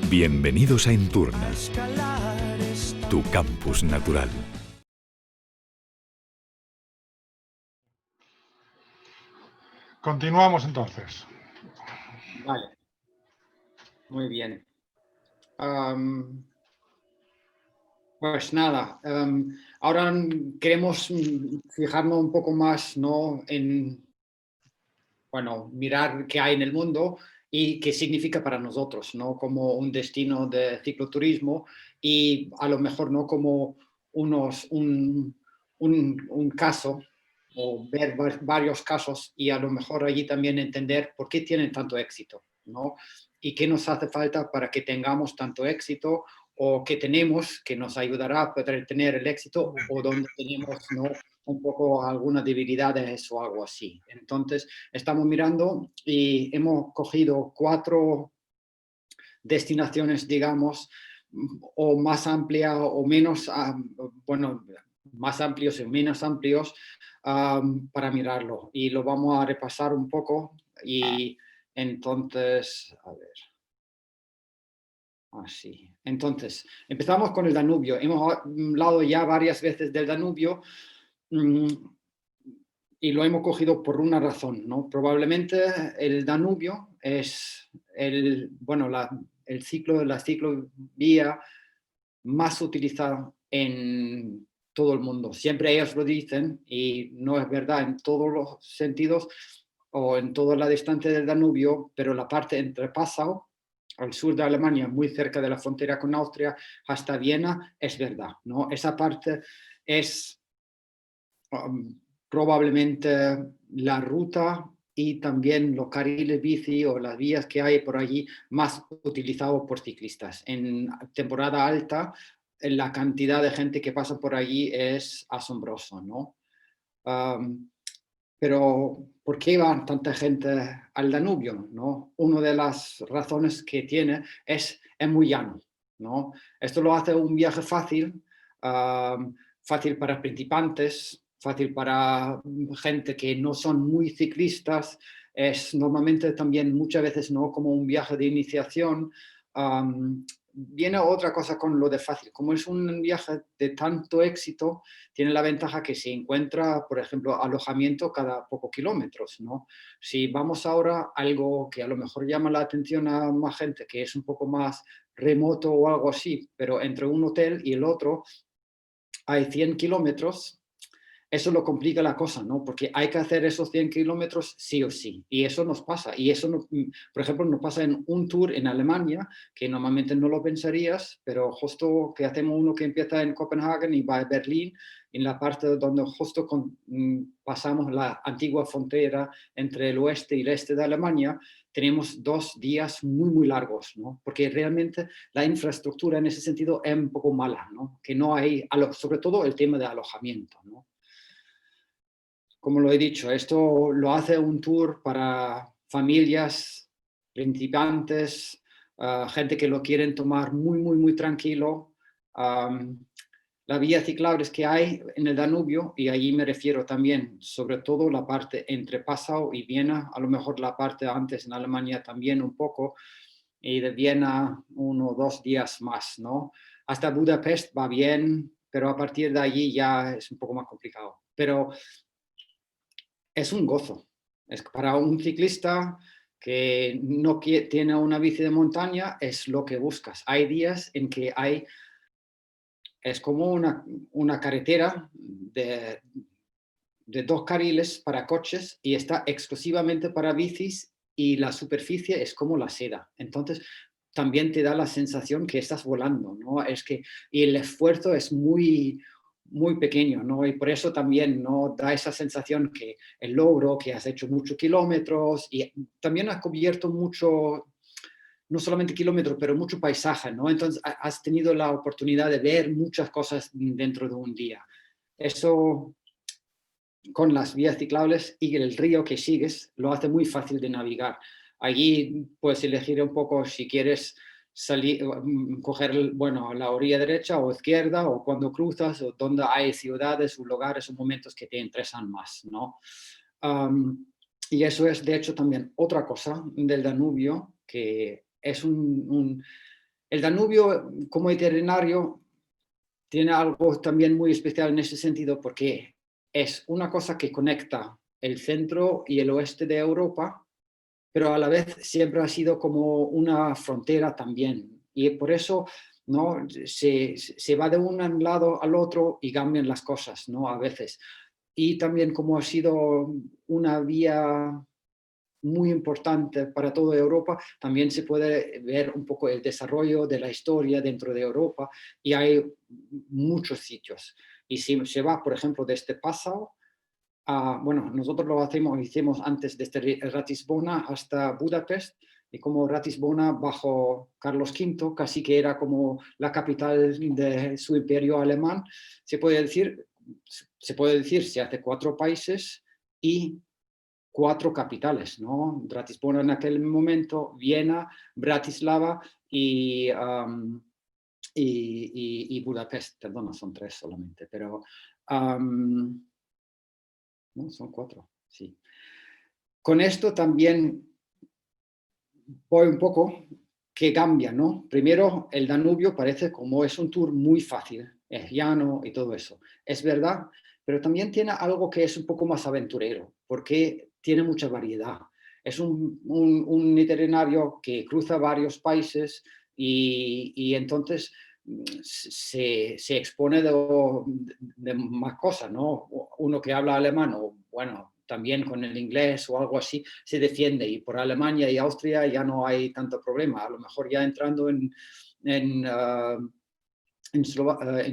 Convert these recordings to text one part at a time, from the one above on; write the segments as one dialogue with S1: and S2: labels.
S1: Bienvenidos a Enturna, tu campus natural.
S2: Continuamos entonces.
S3: Vale, muy bien. Pues nada, ahora queremos fijarnos un poco más, ¿no? en, bueno, mirar qué hay en el mundo y qué significa para nosotros, ¿no? Como un destino de cicloturismo y a lo mejor, ¿no? Como un caso o ver varios casos y a lo mejor allí también entender por qué tienen tanto éxito, ¿no? Y qué nos hace falta para que tengamos tanto éxito o qué tenemos que nos ayudará a poder tener el éxito o donde tenemos, ¿no? Un poco algunas debilidades o algo así. Entonces, estamos mirando y hemos cogido 4 destinaciones, digamos, o más amplia o menos, bueno, más amplios y menos amplios para mirarlo. Y lo vamos a repasar un poco y entonces, a ver. Así. Entonces, empezamos con el Danubio. Hemos hablado ya varias veces del Danubio y lo hemos cogido por una razón, ¿no? Probablemente el Danubio es el ciclo, la ciclovía más utilizada en todo el mundo. Siempre ellos lo dicen y no es verdad en todos los sentidos o en toda la distancia del Danubio, pero la parte entre Passau, al sur de Alemania, muy cerca de la frontera con Austria, hasta Viena, es verdad, ¿no? Esa parte es probablemente la ruta y también los carriles bici o las vías que hay por allí más utilizados por ciclistas. En temporada alta, la cantidad de gente que pasa por allí es asombroso, ¿no? Pero, ¿por qué va tanta gente al Danubio, ¿no? Una de las razones que tiene es muy llano, ¿no? Esto lo hace un viaje fácil, fácil para principiantes, fácil para gente que no son muy ciclistas, es normalmente también muchas veces no como un viaje de iniciación. Viene otra cosa con lo de fácil, como es un viaje de tanto éxito, tiene la ventaja que se encuentra, por ejemplo, alojamiento cada pocos kilómetros, ¿no? Si vamos ahora a algo que a lo mejor llama la atención a más gente, que es un poco más remoto o algo así, pero entre un hotel y el otro hay 100 kilómetros, eso lo complica la cosa, ¿no? Porque hay que hacer esos 100 kilómetros sí o sí. Y eso nos pasa. Y eso, por ejemplo, nos pasa en un tour en Alemania, que normalmente no lo pensarías, pero justo que hacemos uno que empieza en Copenhague y va a Berlín, en la parte donde justo pasamos la antigua frontera entre el oeste y el este de Alemania, tenemos 2 días muy, muy largos, ¿no? Porque realmente la infraestructura en ese sentido es un poco mala, ¿no? Que no hay, sobre todo el tema de alojamiento, ¿no? Como lo he dicho, esto lo hace un tour para familias, principiantes, gente que lo quieren tomar muy, muy, muy tranquilo. La vía ciclables que hay en el Danubio, y allí me refiero también, sobre todo la parte entre Passau y Viena, a lo mejor la parte antes en Alemania también un poco, y de Viena 1 o 2 días más, ¿no? Hasta Budapest va bien, pero a partir de allí ya es un poco más complicado. Pero es un gozo. Es para un ciclista que no tiene una bici de montaña, es lo que buscas. Hay días en que es como una carretera de 2 carriles para coches y está exclusivamente para bicis y la superficie es como la seda. Entonces, también te da la sensación que estás volando, ¿no? Y el esfuerzo es muy, muy pequeño, ¿no? Y por eso también, ¿no? Da esa sensación que el logro, que has hecho muchos kilómetros y también has cubierto mucho, no solamente kilómetros, pero mucho paisaje, ¿no? Entonces, has tenido la oportunidad de ver muchas cosas dentro de un día. Eso con las vías ciclables y el río que sigues lo hace muy fácil de navegar. Allí puedes elegir un poco si quieres salir, coger, bueno, la orilla derecha o izquierda o cuando cruzas o donde hay ciudades o lugares o momentos que te interesan más, ¿no? Y eso es, de hecho, también otra cosa del Danubio, que es El Danubio como itinerario tiene algo también muy especial en ese sentido porque es una cosa que conecta el centro y el oeste de Europa, pero a la vez siempre ha sido como una frontera también. Y por eso, ¿no? Se va de un lado al otro y cambian las cosas, ¿no? A veces. Y también como ha sido una vía muy importante para toda Europa, también se puede ver un poco el desarrollo de la historia dentro de Europa y hay muchos sitios. Y si se va, por ejemplo, desde Passau, bueno, nosotros lo hicimos antes desde Ratisbona hasta Budapest, y como Ratisbona bajo Carlos V, casi que era como la capital de su imperio alemán, se puede decir, se hace 4 países y 4 capitales, ¿no? Ratisbona en aquel momento, Viena, Bratislava y Budapest, perdona, son 3 solamente, pero no, son 4, sí. Con esto también voy un poco que cambia, ¿no? Primero, el Danubio parece como es un tour muy fácil, es llano y todo eso. Es verdad, pero también tiene algo que es un poco más aventurero, porque tiene mucha variedad. Es un itinerario que cruza varios países y entonces se expone de más cosas, ¿no? Uno que habla alemán o, bueno, también con el inglés o algo así, se defiende y por Alemania y Austria ya no hay tanto problema. A lo mejor ya entrando en, uh, en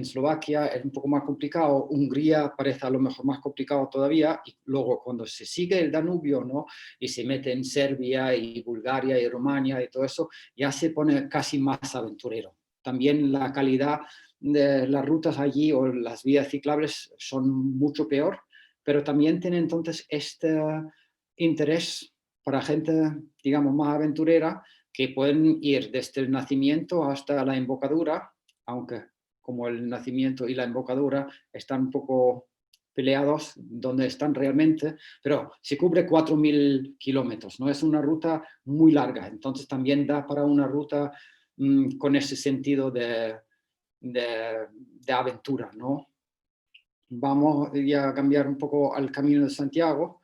S3: Eslovaquia es un poco más complicado, Hungría parece a lo mejor más complicado todavía, y luego cuando se sigue el Danubio, ¿no? Y se mete en Serbia y Bulgaria y Rumania y todo eso, ya se pone casi más aventurero. También la calidad de las rutas allí o las vías ciclables son mucho peor, pero también tiene entonces este interés para gente, digamos, más aventurera, que pueden ir desde el nacimiento hasta la embocadura, aunque como el nacimiento y la embocadura están un poco peleados donde están realmente, pero se cubre 4.000 kilómetros, ¿no? Es una ruta muy larga, entonces también da para una ruta con ese sentido de aventura, ¿no? Vamos ya a cambiar un poco al Camino de Santiago.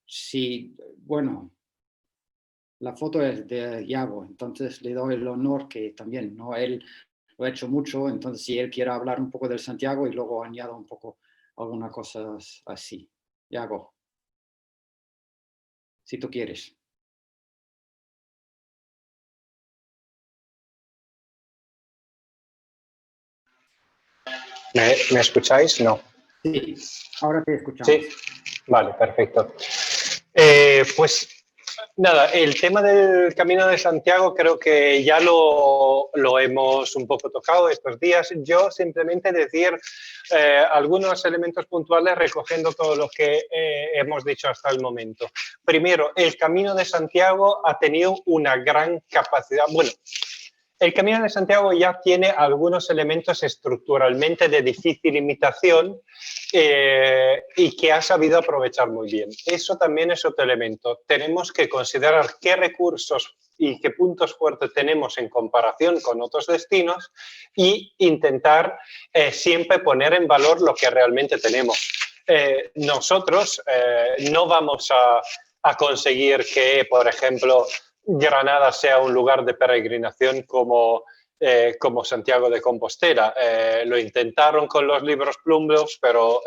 S3: Sí, bueno, la foto es de Iago, entonces le doy el honor que también, ¿no? Él lo ha hecho mucho, entonces si él quiere hablar un poco del Santiago y luego añado un poco algunas cosas así. Iago, si tú quieres.
S2: ¿Me escucháis? No.
S3: Sí, ahora te escuchamos.
S2: Sí, vale, perfecto. Pues nada, el tema del Camino de Santiago creo que ya lo hemos un poco tocado estos días. Yo simplemente decir algunos elementos puntuales recogiendo todo lo que hemos dicho hasta el momento. Primero, el Camino de Santiago ha tenido una gran capacidad. Bueno, el Camino de Santiago ya tiene algunos elementos estructuralmente de difícil imitación y que ha sabido aprovechar muy bien. Eso también es otro elemento. Tenemos que considerar qué recursos y qué puntos fuertes tenemos en comparación con otros destinos y intentar siempre poner en valor lo que realmente tenemos. Nosotros no vamos a conseguir que, por ejemplo, Granada sea un lugar de peregrinación como Santiago de Compostela. Lo intentaron con los libros Plumbos, pero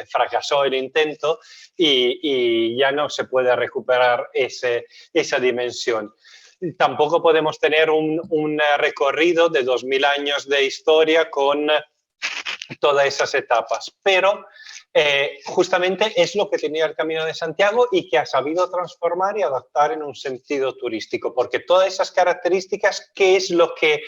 S2: fracasó el intento y ya no se puede recuperar esa dimensión. Tampoco podemos tener un recorrido de 2000 años de historia con todas esas etapas, pero justamente es lo que tenía el Camino de Santiago y que ha sabido transformar y adaptar en un sentido turístico, porque todas esas características, ¿qué es lo que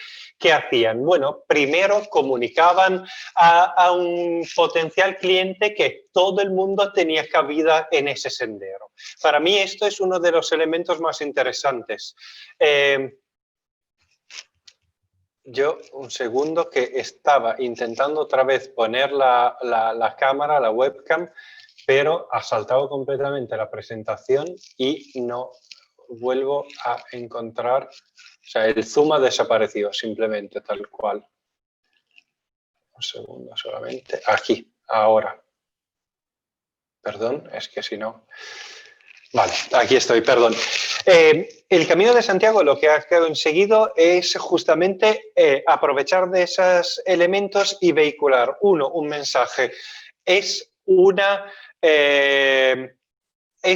S2: hacían? Bueno, primero comunicaban a un potencial cliente que todo el mundo tenía cabida en ese sendero. Para mí esto es uno de los elementos más interesantes. Yo, un segundo, que estaba intentando otra vez poner la cámara, la webcam, pero ha saltado completamente la presentación y no vuelvo a encontrar O sea, el zoom ha desaparecido simplemente, tal cual. Un segundo solamente. Aquí, ahora. Perdón, es que si no... Vale, aquí estoy, perdón. El Camino de Santiago lo que ha conseguido es justamente aprovechar de esos elementos y vehicular, un mensaje. Es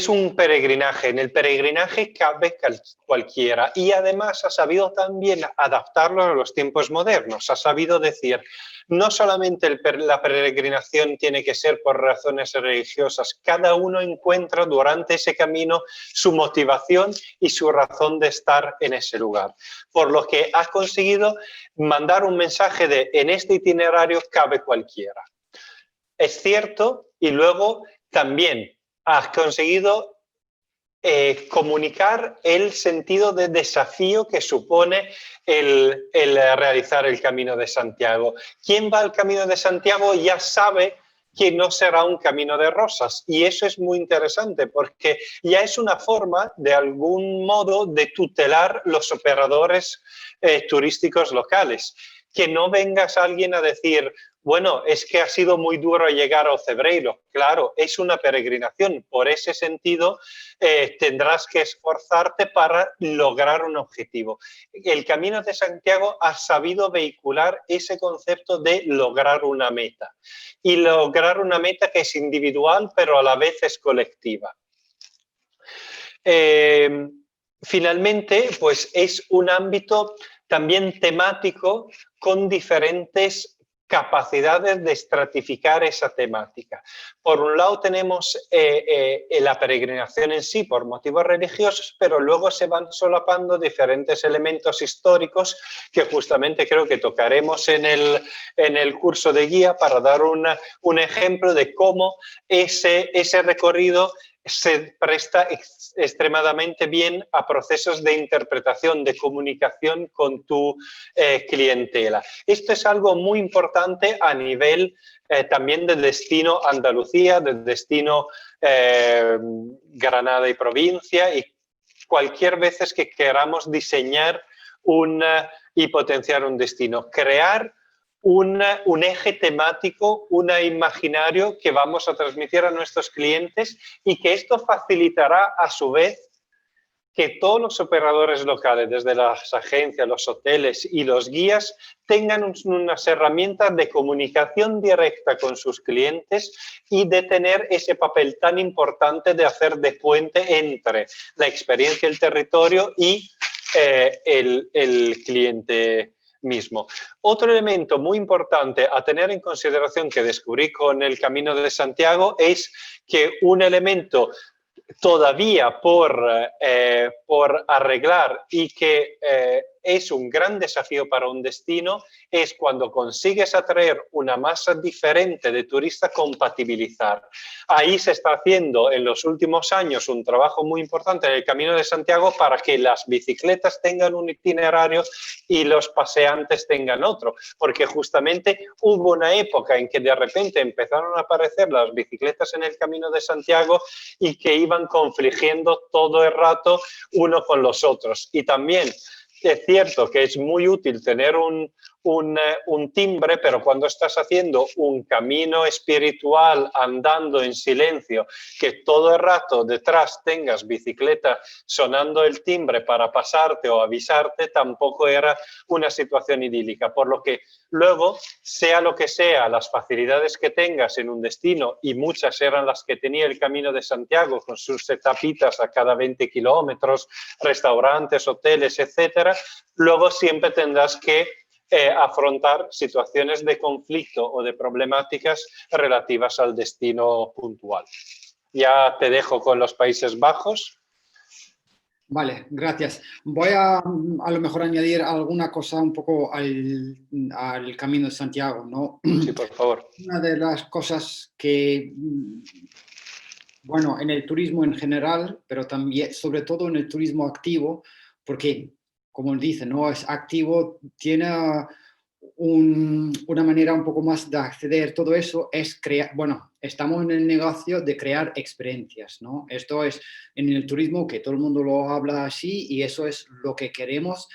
S2: un peregrinaje. En el peregrinaje cabe cualquiera y además ha sabido también adaptarlo a los tiempos modernos. Ha sabido decir, no solamente la peregrinación tiene que ser por razones religiosas, cada uno encuentra durante ese camino su motivación y su razón de estar en ese lugar. Por lo que ha conseguido mandar un mensaje de, en este itinerario cabe cualquiera. Es cierto, y luego también has conseguido comunicar el sentido de desafío que supone el realizar el Camino de Santiago. Quien va al Camino de Santiago ya sabe que no será un camino de rosas y eso es muy interesante porque ya es una forma, de algún modo, de tutelar los operadores turísticos locales. Que no vengas alguien a decir, bueno, es que ha sido muy duro llegar a Ocebreiro. Claro, es una peregrinación. Por ese sentido, tendrás que esforzarte para lograr un objetivo. El Camino de Santiago ha sabido vehicular ese concepto de lograr una meta. Y lograr una meta que es individual, pero a la vez es colectiva. Finalmente, pues es un ámbito también temático con diferentes capacidades de estratificar esa temática. Por un lado tenemos la peregrinación en sí por motivos religiosos, pero luego se van solapando diferentes elementos históricos que justamente creo que tocaremos en el curso de guía para dar un ejemplo de cómo ese recorrido se presta extremadamente bien a procesos de interpretación, de comunicación con tu clientela. Esto es algo muy importante a nivel también de destino Andalucía, de destino Granada y provincia y cualquier vez que queramos diseñar y potenciar un destino. Crear un eje temático, un imaginario que vamos a transmitir a nuestros clientes y que esto facilitará a su vez que todos los operadores locales, desde las agencias, los hoteles y los guías, tengan unas herramientas de comunicación directa con sus clientes y de tener ese papel tan importante de hacer de puente entre la experiencia del territorio y el cliente mismo. Otro elemento muy importante a tener en consideración que descubrí con el Camino de Santiago es que un elemento todavía por arreglar y que es un gran desafío para un destino es cuando consigues atraer una masa diferente de turistas, compatibilizar. Ahí se está haciendo en los últimos años un trabajo muy importante en el Camino de Santiago para que las bicicletas tengan un itinerario y los paseantes tengan otro, porque justamente hubo una época en que de repente empezaron a aparecer las bicicletas en el Camino de Santiago y que iban confligiendo todo el rato uno con los otros. Y también es cierto que es muy útil tener un timbre, pero cuando estás haciendo un camino espiritual andando en silencio, que todo el rato detrás tengas bicicleta sonando el timbre para pasarte o avisarte, tampoco era una situación idílica. Por lo que luego, sea lo que sea, las facilidades que tengas en un destino, y muchas eran las que tenía el Camino de Santiago, con sus etapitas a cada 20 kilómetros, restaurantes, hoteles, etcétera, luego siempre tendrás que afrontar situaciones de conflicto o de problemáticas relativas al destino puntual. Ya te dejo con los Países Bajos.
S3: Vale, gracias. Voy a lo mejor añadir alguna cosa un poco al Camino de Santiago, ¿no?
S2: Sí, por favor.
S3: Una de las cosas que, bueno, en el turismo en general, pero también, sobre todo en el turismo activo, porque, como dice, ¿no? Es activo, tiene una manera un poco más de acceder, todo eso es crear, bueno, estamos en el negocio de crear experiencias, ¿no? Esto es en el turismo que todo el mundo lo habla así y eso es lo que queremos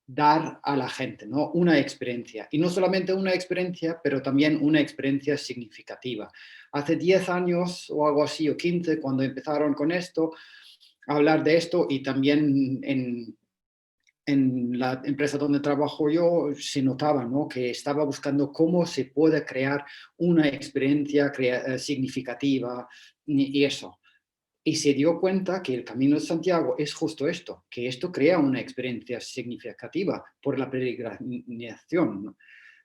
S3: dar a la gente, ¿no? Una experiencia. Y no solamente una experiencia, pero también una experiencia significativa. Hace 10 años o algo así, o 15, cuando empezaron con esto, a hablar de esto, y también en la empresa donde trabajo yo se notaba, ¿no?, que estaba buscando cómo se puede crear una experiencia significativa y eso. Y se dio cuenta que el Camino de Santiago es justo esto, que esto crea una experiencia significativa por la peregrinación, ¿no?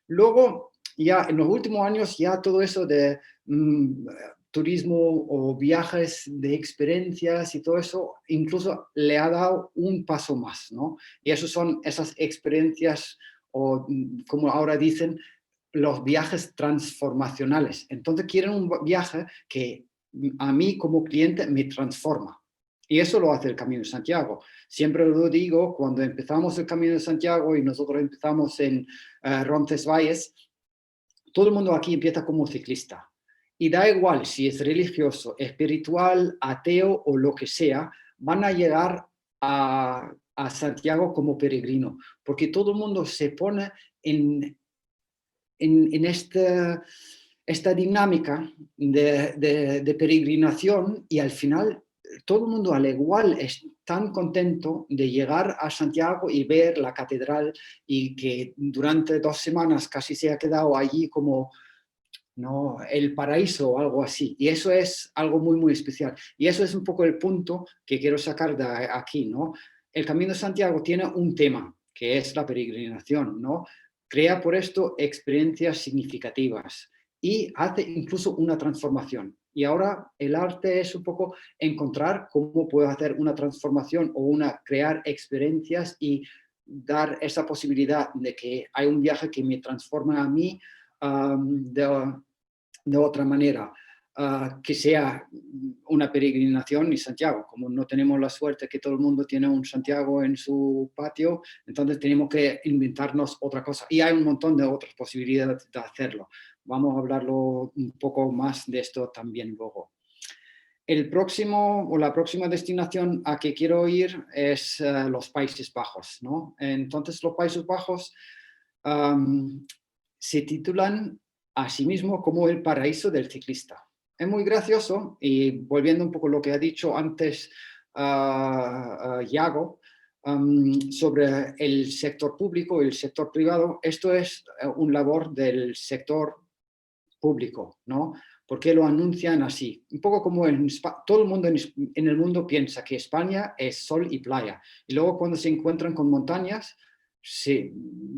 S3: Luego, ya en los últimos años, ya todo eso de turismo o viajes de experiencias y todo eso, incluso le ha dado un paso más, ¿no? Y eso son esas experiencias, o como ahora dicen, los viajes transformacionales. Entonces quieren un viaje que a mí como cliente me transforma. Y eso lo hace el Camino de Santiago. Siempre lo digo, cuando empezamos el Camino de Santiago y nosotros empezamos en Roncesvalles, todo el mundo aquí empieza como ciclista. Y da igual si es religioso, espiritual, ateo o lo que sea, van a llegar a Santiago como peregrino, porque todo el mundo se pone en esta dinámica de peregrinación, y al final todo el mundo al igual es tan contento de llegar a Santiago y ver la catedral, y que durante 2 semanas casi se ha quedado allí como, no, el paraíso o algo así. Y eso es algo muy, muy especial. Y eso es un poco el punto que quiero sacar de aquí, ¿no? El Camino de Santiago tiene un tema, que es la peregrinación, ¿no? Crea por esto experiencias significativas y hace incluso una transformación. Y ahora el arte es un poco encontrar cómo puedo hacer una transformación o crear experiencias y dar esa posibilidad de que hay un viaje que me transforma a mí de otra manera, que sea una peregrinación y Santiago. Como no tenemos la suerte que todo el mundo tiene un Santiago en su patio, entonces tenemos que inventarnos otra cosa. Y hay un montón de otras posibilidades de hacerlo. Vamos a hablarlo un poco más de esto también luego. El próximo o la próxima destinación a que quiero ir es los Países Bajos, ¿no? Entonces los Países Bajos se titulan a sí mismo como el paraíso del ciclista. Es muy gracioso, y volviendo un poco a lo que ha dicho antes Yago, sobre el sector público y el sector privado, esto es un labor del sector público, ¿no? Porque lo anuncian así. Un poco como todo el mundo en el mundo piensa que España es sol y playa, y luego cuando se encuentran con montañas, se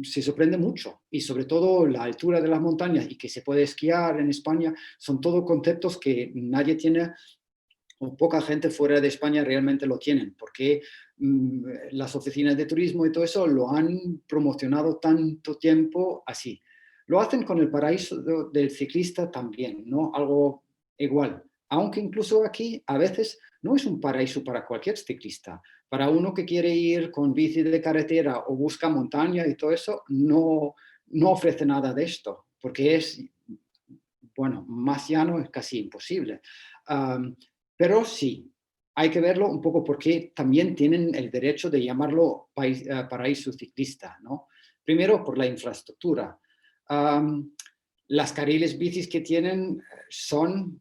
S3: sorprende mucho, y sobre todo la altura de las montañas y que se puede esquiar en España, son todos conceptos que nadie tiene, o poca gente fuera de España realmente lo tienen, porque las oficinas de turismo y todo eso lo han promocionado tanto tiempo así. Lo hacen con el paraíso del ciclista también, ¿no? Algo igual. Aunque incluso aquí a veces no es un paraíso para cualquier ciclista. Para uno que quiere ir con bici de carretera o busca montaña y todo eso, no ofrece nada de esto, porque es, bueno, más llano es casi imposible. Pero sí, hay que verlo un poco porque también tienen el derecho de llamarlo paraíso ciclista, ¿no? Primero, por la infraestructura. Las carriles bicis que tienen son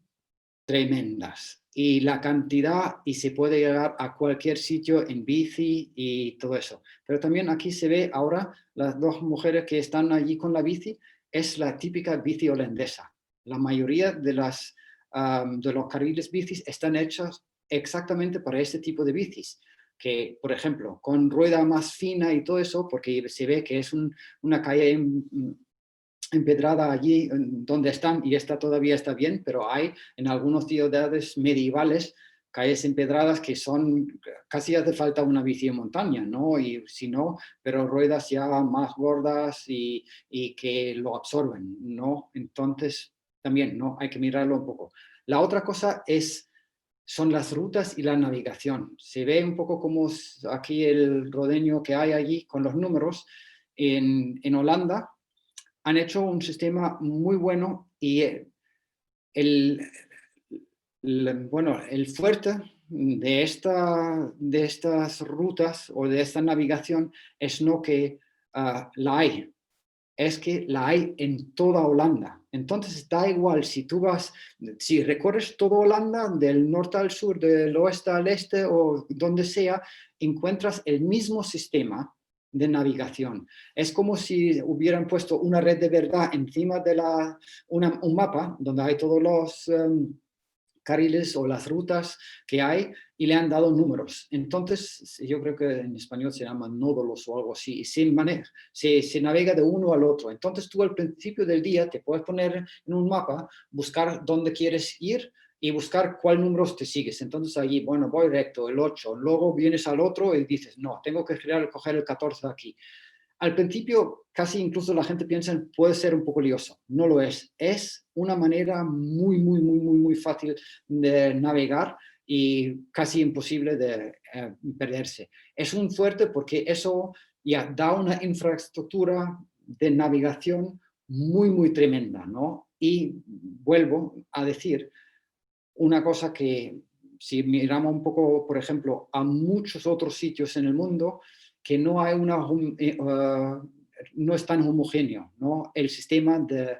S3: tremendas, y la cantidad, y se puede llegar a cualquier sitio en bici y todo eso. Pero también aquí se ve ahora las 2 mujeres que están allí con la bici, es la típica bici holandesa. La mayoría de los carriles bicis están hechos exactamente para este tipo de bicis, que, por ejemplo, con rueda más fina y todo eso, porque se ve que es una calle empedrada allí donde están, y esta todavía está bien, pero hay en algunas ciudades medievales calles empedradas que son, casi hace falta una bici de montaña, ¿no? Y si no, pero ruedas ya más gordas y que lo absorben, ¿no? Entonces, también, ¿no? Hay que mirarlo un poco. La otra cosa son las rutas y la navegación. Se ve un poco como aquí el rodeño que hay allí con los números. En Holanda han hecho un sistema muy bueno, y el fuerte de estas rutas o de esta navegación es no que la hay, es que la hay en toda Holanda. Entonces da igual si tú vas, si recorres toda Holanda, del norte al sur, del oeste al este o donde sea, encuentras el mismo sistema de navegación. Es como si hubieran puesto una red de verdad encima de un mapa donde hay todos los carriles o las rutas que hay y le han dado números. Entonces, yo creo que en español se llaman nódulos o algo así, y se navega de uno al otro. Entonces tú al principio del día te puedes poner en un mapa, buscar dónde quieres ir y buscar cuál números te sigues. Entonces allí, bueno, voy recto, el 8, luego vienes al otro y dices, no, tengo que coger el 14 aquí. Al principio, casi incluso la gente piensa puede ser un poco lioso. No lo es. Es una manera muy, muy, muy, muy, muy fácil de navegar y casi imposible de perderse. Es un fuerte porque eso ya da una infraestructura de navegación muy, muy tremenda, ¿no? Y vuelvo a decir una cosa que si miramos un poco, por ejemplo, a muchos otros sitios en el mundo, que no hay no es tan homogéneo, ¿no? El sistema de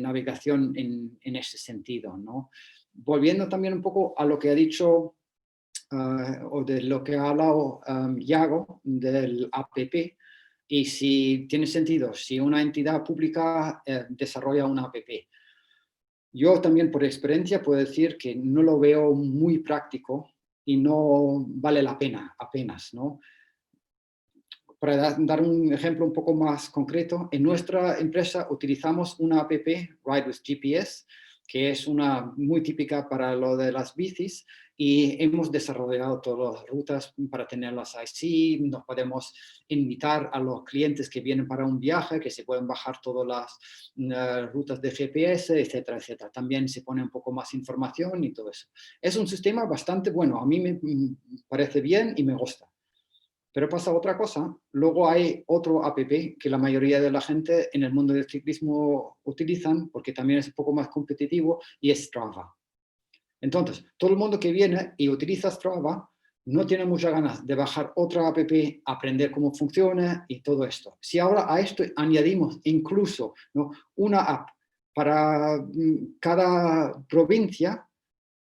S3: navegación en ese sentido, ¿no? Volviendo también un poco a lo que ha dicho o de lo que ha hablado Yago del APP, y si tiene sentido, si una entidad pública desarrolla una APP. Yo también por experiencia puedo decir que no lo veo muy práctico y no vale la pena apenas, ¿no? Para dar un ejemplo un poco más concreto, en nuestra empresa utilizamos una app, Ride with GPS, que es una muy típica para lo de las bicis, y hemos desarrollado todas las rutas para tenerlas así. Nos podemos invitar a los clientes que vienen para un viaje, que se pueden bajar todas las rutas de GPS, etcétera, etcétera. También se pone un poco más información y todo eso. Es un sistema bastante bueno, a mí me parece bien y me gusta. Pero pasa otra cosa, luego hay otro app que la mayoría de la gente en el mundo del ciclismo utilizan porque también es un poco más competitivo, y es Strava. Entonces, todo el mundo que viene y utiliza Strava no tiene muchas ganas de bajar otra app, aprender cómo funciona y todo esto. Si ahora a esto añadimos incluso, ¿no?, una app para cada provincia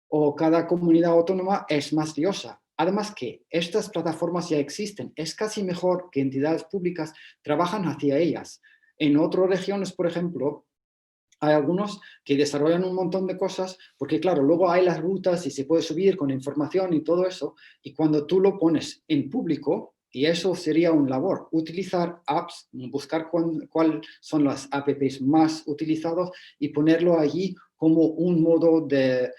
S3: o cada comunidad autónoma, es más liosa. Además que estas plataformas ya existen, es casi mejor que entidades públicas trabajan hacia ellas. En otras regiones, por ejemplo, hay algunos que desarrollan un montón de cosas, porque claro, luego hay las rutas y se puede subir con información y todo eso, y cuando tú lo pones en público, y eso sería un labor, utilizar apps, buscar cuáles son las apps más utilizadas y ponerlo allí como un modo de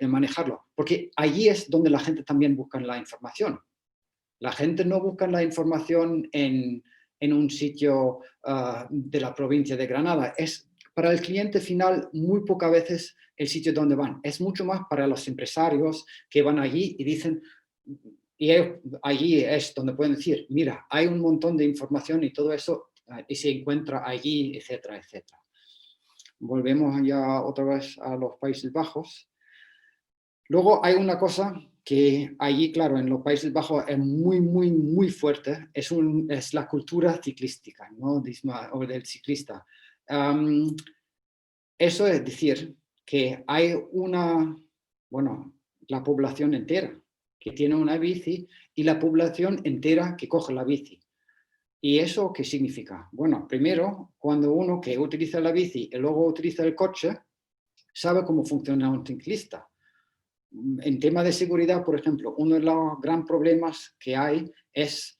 S3: manejarlo, porque allí es donde la gente también busca la información. La gente no busca la información en un sitio de la provincia de Granada. Es para el cliente final muy pocas veces el sitio donde van. Es mucho más para los empresarios que van allí y dicen, y allí es donde pueden decir, mira, hay un montón de información y todo eso, y se encuentra allí, etcétera, etcétera. Volvemos ya otra vez a los Países Bajos. Luego hay una cosa que allí, claro, en los Países Bajos es muy, muy, muy fuerte, es la cultura ciclística, ¿no?, o del ciclista. Eso es decir que hay la población entera que tiene una bici y la población entera que coge la bici. ¿Y eso qué significa? Bueno, primero, cuando uno que utiliza la bici y luego utiliza el coche, sabe cómo funciona un ciclista. En tema de seguridad, por ejemplo, uno de los grandes problemas que hay es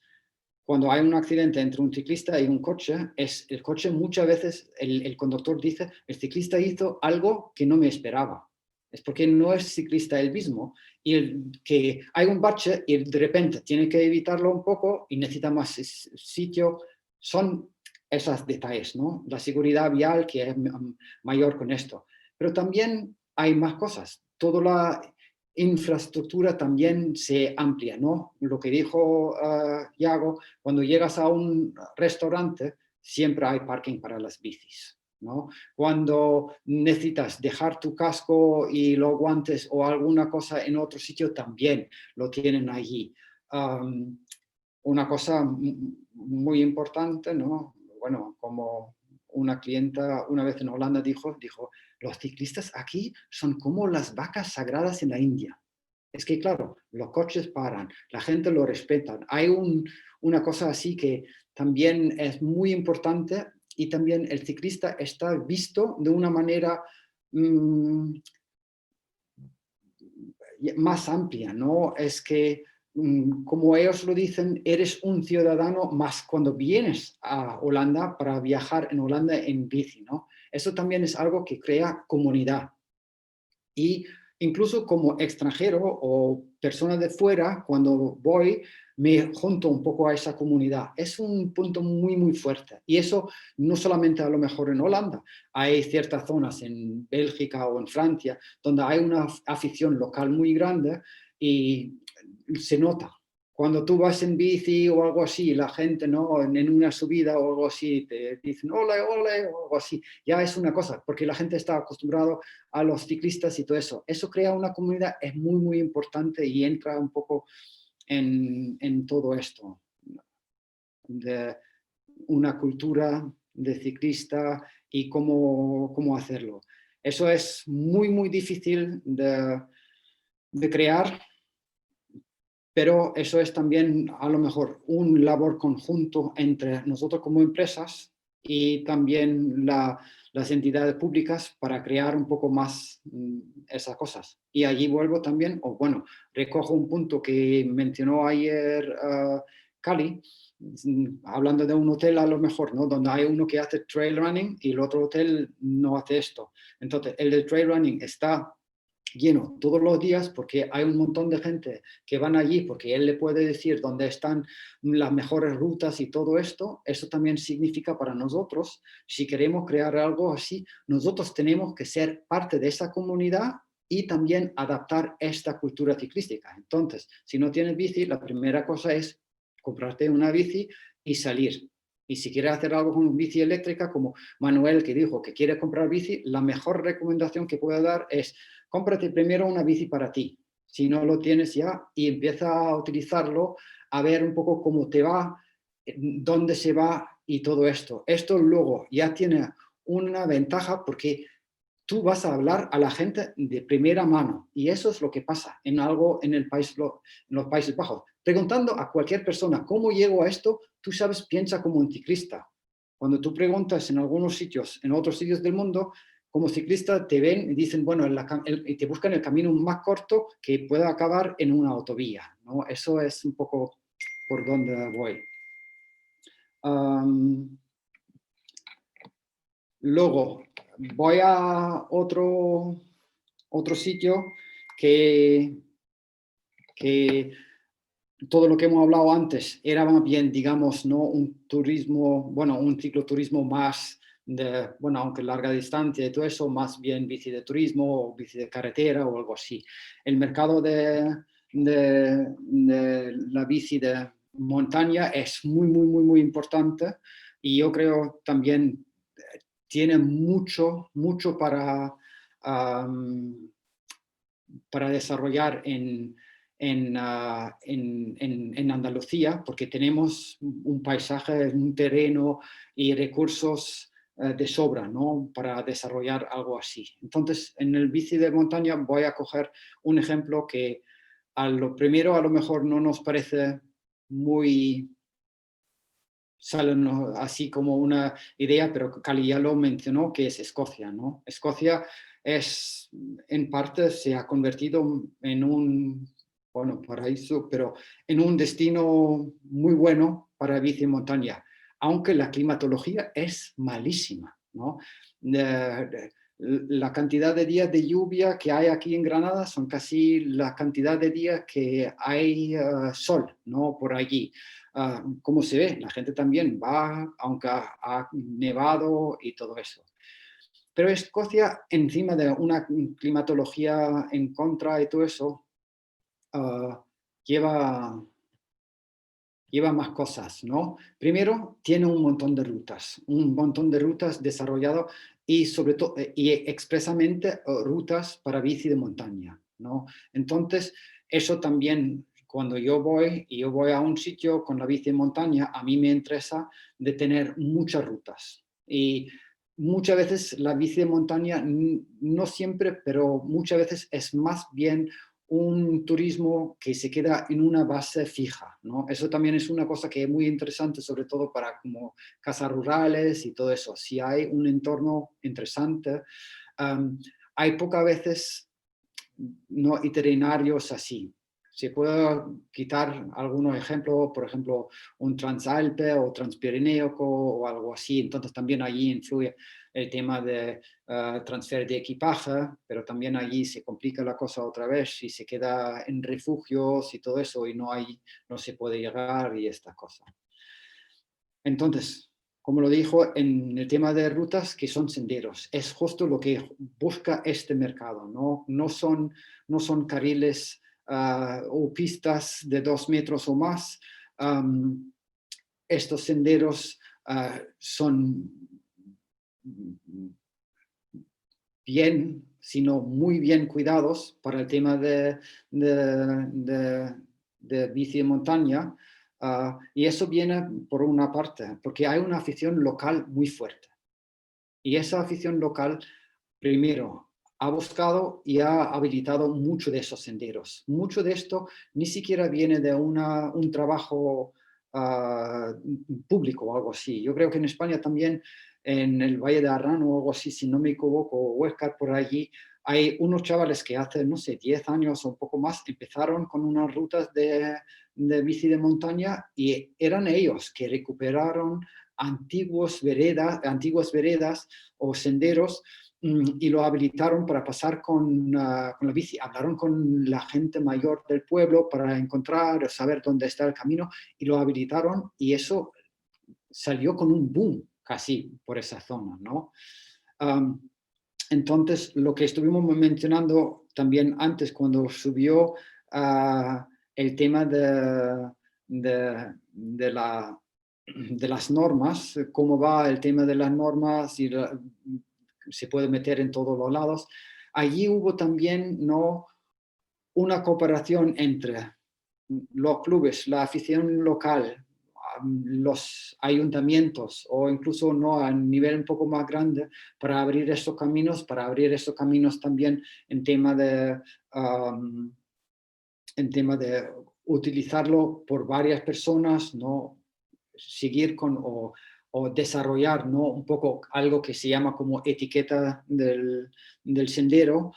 S3: cuando hay un accidente entre un ciclista y un coche, es el coche muchas veces, el conductor dice, el ciclista hizo algo que no me esperaba. Es porque no es ciclista él mismo, y que hay un bache y de repente tiene que evitarlo un poco y necesita más sitio. Son esos detalles, ¿no? La seguridad vial que es mayor con esto. Pero también hay más cosas. Toda la infraestructura también se amplia, ¿no? Lo que dijo Yago, cuando llegas a un restaurante, siempre hay parking para las bicis. ¿no? Cuando necesitas dejar tu casco y los guantes o alguna cosa en otro sitio, también lo tienen allí. Una cosa muy importante, ¿no? Bueno, como una clienta una vez en Holanda dijo, los ciclistas aquí son como las vacas sagradas en la India. Es que, claro, los coches paran, la gente lo respeta. Hay una cosa así que también es muy importante y también el ciclista está visto de una manera más amplia, ¿no? Es que, como ellos lo dicen, eres un ciudadano más cuando vienes a Holanda para viajar en Holanda en bici, ¿no? Eso también es algo que crea comunidad. Y incluso como extranjero o persona de fuera, cuando voy, me junto un poco a esa comunidad. Es un punto muy, muy fuerte. Y eso no solamente a lo mejor en Holanda. Hay ciertas zonas en Bélgica o en Francia donde hay una afición local muy grande y se nota. Cuando tú vas en bici o algo así, la gente, ¿no? En una subida o algo así, te dicen ole, ole o algo así. Ya es una cosa, porque la gente está acostumbrado a los ciclistas y todo eso. Eso crea una comunidad, es muy, muy importante y entra un poco en todo esto, de una cultura de ciclista y cómo hacerlo. Eso es muy, muy difícil de crear, pero eso es también a lo mejor un labor conjunto entre nosotros como empresas y también las entidades públicas para crear un poco más esas cosas. Y allí vuelvo también, o bueno, recojo un punto que mencionó ayer Cali, hablando de un hotel a lo mejor, ¿no? Donde hay uno que hace trail running y el otro hotel no hace esto. Entonces, el de trail running está lleno todos los días porque hay un montón de gente que van allí porque él le puede decir dónde están las mejores rutas y todo esto. Eso también significa para nosotros, si queremos crear algo así, nosotros tenemos que ser parte de esa comunidad y también adaptar esta cultura ciclística. Entonces, si no tienes bici, la primera cosa es comprarte una bici y salir. Y si quieres hacer algo con bici eléctrica, como Manuel que dijo que quiere comprar bici, la mejor recomendación que puedo dar es cómprate primero una bici para ti, si no lo tienes ya, y empieza a utilizarlo, a ver un poco cómo te va, dónde se va y todo esto. Esto luego ya tiene una ventaja porque tú vas a hablar a la gente de primera mano y eso es lo que pasa en algo en el país, en los Países Bajos. Preguntando a cualquier persona cómo llego a esto, tú sabes, piensa como un ciclista. Cuando tú preguntas en algunos sitios, en otros sitios del mundo, como ciclista te ven y dicen, bueno, y te buscan el camino más corto que pueda acabar en una autovía, ¿no? Eso es un poco por donde voy. Luego, voy a otro sitio que todo lo que hemos hablado antes era más bien, digamos, no un turismo, bueno, un cicloturismo más de, bueno, aunque larga distancia y todo eso, más bien bici de turismo o bici de carretera o algo así. El mercado de la bici de montaña es muy, muy, muy, muy importante y yo creo también tiene mucho, mucho para desarrollar en Andalucía, porque tenemos un paisaje, un terreno y recursos de sobra, ¿no? Para desarrollar algo así. Entonces, en el bici de montaña voy a coger un ejemplo que a lo primero a lo mejor no nos parece muy salen así como una idea, pero Cali ya lo mencionó, que es Escocia, ¿no? Escocia es, en parte, se ha convertido en un, bueno, paraíso, pero en un destino muy bueno para bici y montaña, aunque la climatología es malísima, ¿no? La cantidad de días de lluvia que hay aquí en Granada son casi la cantidad de días que hay sol, ¿no? Por allí. Como se ve, la gente también va, aunque ha nevado y todo eso. Pero Escocia, encima de una climatología en contra y todo eso, lleva lleva más cosas, ¿no? Primero, tiene un montón de rutas desarrolladas y sobre todo, y expresamente rutas para bici de montaña, ¿no? Entonces, eso también, cuando yo voy a un sitio con la bici de montaña, a mí me interesa de tener muchas rutas. Y muchas veces la bici de montaña, no siempre, pero muchas veces es más bien un turismo que se queda en una base fija, ¿no? Eso también es una cosa que es muy interesante, sobre todo para como casas rurales y todo eso. Si hay un entorno interesante, hay pocas veces no itinerarios así. Se puede quitar algunos ejemplos, por ejemplo, un Transalpe o Transpirenaico o algo así. Entonces también allí influye el tema de transfer de equipaje, pero también allí se complica la cosa otra vez si se queda en refugios y todo eso y no se puede llegar y estas cosas. Entonces, como lo dijo, en el tema de rutas que son senderos, es justo lo que busca este mercado, ¿no? No son carriles o pistas de 2 metros o más. Estos senderos son bien, sino muy bien cuidados para el tema de bici de montaña. Y eso viene por una parte, porque hay una afición local muy fuerte. Y esa afición local, primero, ha buscado y ha habilitado mucho de esos senderos. Mucho de esto ni siquiera viene de un trabajo público o algo así. Yo creo que en España también, en el Valle de Arran o algo así, si no me equivoco, o Huescar por allí, hay unos chavales que hace, no sé, 10 años o un poco más, empezaron con unas rutas de bici de montaña y eran ellos que recuperaron antiguas veredas o senderos y lo habilitaron para pasar con la bici. Hablaron con la gente mayor del pueblo para encontrar, saber dónde está el camino y lo habilitaron y eso salió con un boom casi por esa zona, ¿no? Entonces, lo que estuvimos mencionando también antes cuando subió el tema de las normas, cómo va el tema de las normas y se puede meter en todos los lados. Allí hubo también ¿no? una cooperación entre los clubes, la afición local, los ayuntamientos o incluso no a nivel un poco más grande para abrir estos caminos también en tema de utilizarlo por varias personas, ¿no? Seguir con o desarrollar ¿no? un poco algo que se llama como etiqueta del sendero,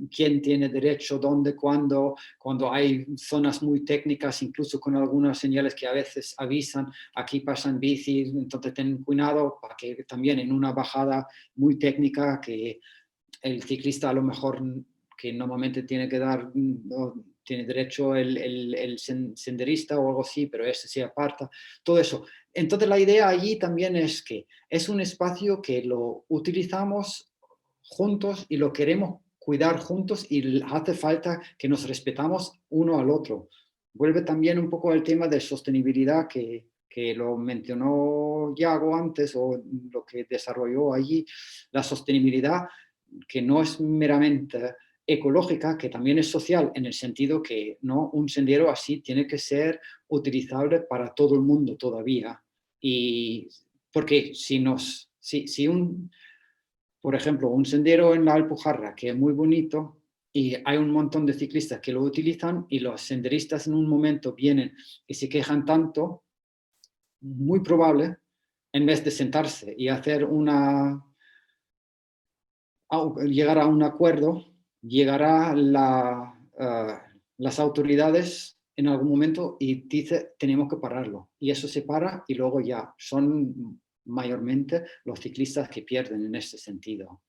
S3: quién tiene derecho, dónde, cuándo, cuando hay zonas muy técnicas, incluso con algunas señales que a veces avisan, aquí pasan bicis, entonces ten cuidado para que también en una bajada muy técnica que el ciclista a lo mejor que normalmente tiene que dar, no, tiene derecho el senderista o algo así, pero ese se aparta, todo eso. Entonces la idea allí también es que es un espacio que lo utilizamos juntos y lo queremos cuidar juntos y hace falta que nos respetamos uno al otro. Vuelve también un poco al tema de sostenibilidad que lo mencionó Yago antes o lo que desarrolló allí, la sostenibilidad que no es meramente ecológica, que también es social, en el sentido que ¿no? un sendero así tiene que ser utilizable para todo el mundo todavía. Y porque por ejemplo, un sendero en la Alpujarra, que es muy bonito, y hay un montón de ciclistas que lo utilizan y los senderistas en un momento vienen y se quejan tanto, muy probable, en vez de sentarse y hacer llegar a un acuerdo, llegará las autoridades en algún momento y dice tenemos que pararlo. Y eso se para y luego ya son mayormente los ciclistas que pierden en este sentido.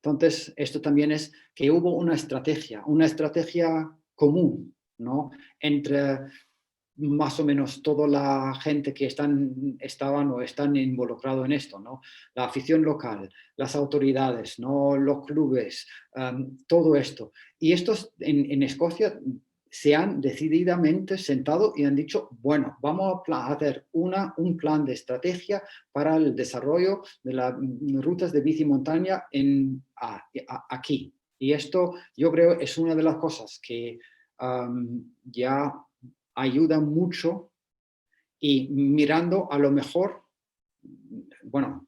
S3: Entonces, esto también es que hubo una estrategia común, ¿no? Entre más o menos toda la gente que estaban o están involucrados en esto, ¿no? La afición local, las autoridades, ¿no? Los clubes, todo esto. Y esto en Escocia se han decididamente sentado y han dicho, bueno, vamos a hacer un plan de estrategia para el desarrollo de las rutas de bici montaña aquí. Y esto yo creo es una de las cosas que ya ayuda mucho, y mirando a lo mejor, bueno,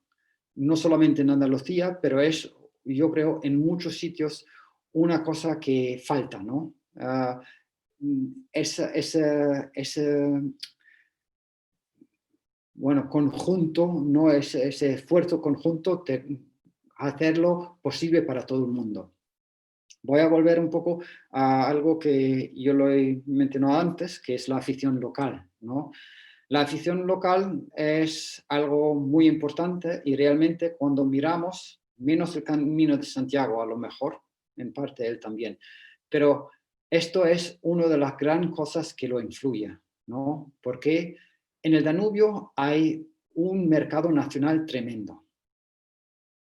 S3: no solamente en Andalucía, pero es, yo creo, en muchos sitios una cosa que falta, ¿no? Ese bueno, conjunto, ¿no? Ese esfuerzo conjunto de hacerlo posible para todo el mundo. Voy a volver un poco a algo que yo lo he mencionado antes, que es la afición local, ¿no? La afición local es algo muy importante y realmente cuando miramos, menos el Camino de Santiago a lo mejor, en parte él también, pero esto es una de las grandes cosas que lo influye, ¿no? Porque en el Danubio hay un mercado nacional tremendo.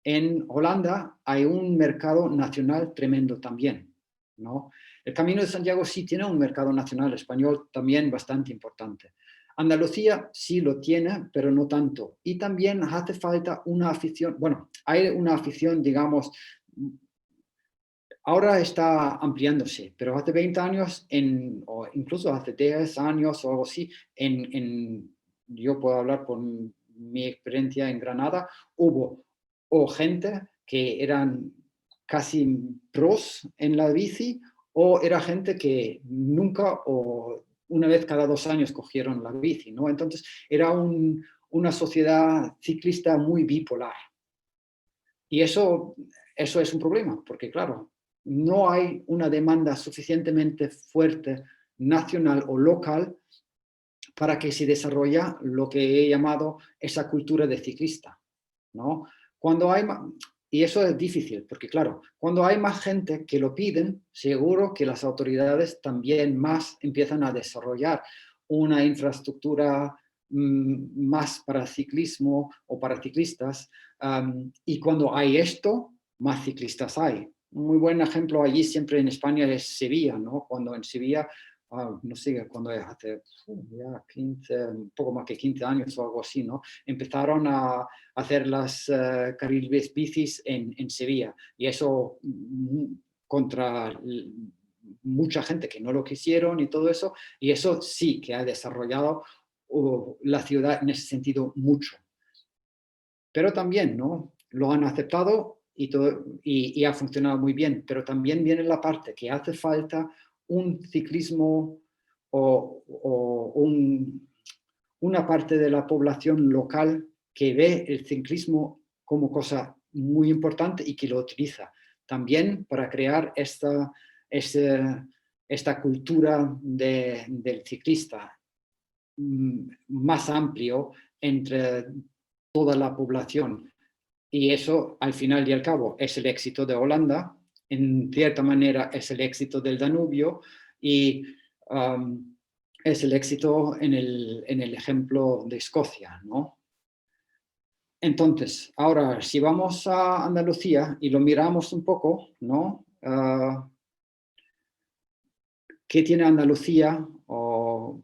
S3: En Holanda hay un mercado nacional tremendo también, ¿no? El Camino de Santiago sí tiene un mercado nacional español también bastante importante. Andalucía sí lo tiene, pero no tanto. Y también hace falta una afición, bueno, hay una afición, digamos, ahora está ampliándose, pero hace 20 años, o incluso hace 10 años o algo así, yo puedo hablar por mi experiencia en Granada, hubo gente que eran casi pros en la bici, o era gente que nunca o una vez cada 2 años cogieron la bici, ¿no? Entonces era una sociedad ciclista muy bipolar. Y eso es un problema, porque claro, no hay una demanda suficientemente fuerte nacional o local para que se desarrolle lo que he llamado esa cultura de ciclista, ¿no? Y eso es difícil, porque claro, cuando hay más gente que lo piden, seguro que las autoridades también más empiezan a desarrollar una infraestructura más para ciclismo o para ciclistas, y cuando hay esto, más ciclistas hay. Un muy buen ejemplo allí siempre en España es Sevilla, ¿no? Cuando en Sevilla, no sé, cuando hace ya 15, un poco más que 15 años o algo así, ¿no? Empezaron a hacer las carriles bicis en Sevilla, y eso contra mucha gente que no lo quisieron y todo eso, y eso sí que ha desarrollado la ciudad en ese sentido mucho. Pero también, ¿no? Lo han aceptado y ha funcionado muy bien, pero también viene la parte que hace falta un ciclismo o una parte de la población local que ve el ciclismo como cosa muy importante y que lo utiliza también para crear esta cultura del ciclista más amplio entre toda la población. Y eso, al final y al cabo, es el éxito de Holanda, en cierta manera es el éxito del Danubio, y es el éxito en el ejemplo de Escocia, ¿no? Entonces, ahora, si vamos a Andalucía y lo miramos un poco, ¿no? ¿Qué tiene Andalucía? O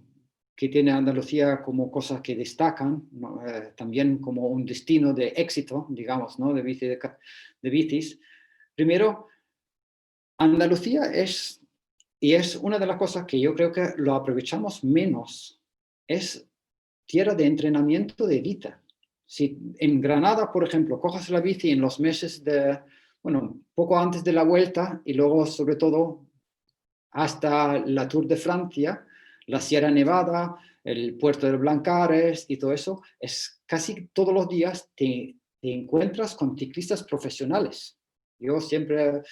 S3: ¿qué tiene Andalucía como cosas que destacan? ¿No? También como un destino de éxito, digamos, ¿no? de bicis. Primero, Andalucía es una de las cosas que yo creo que lo aprovechamos menos, es tierra de entrenamiento de vida. Si en Granada, por ejemplo, cojas la bici en los meses poco antes de la vuelta y luego sobre todo hasta la Tour de Francia, la Sierra Nevada, el puerto de Blancares y todo eso, es casi todos los días te encuentras con ciclistas profesionales. Yo siempre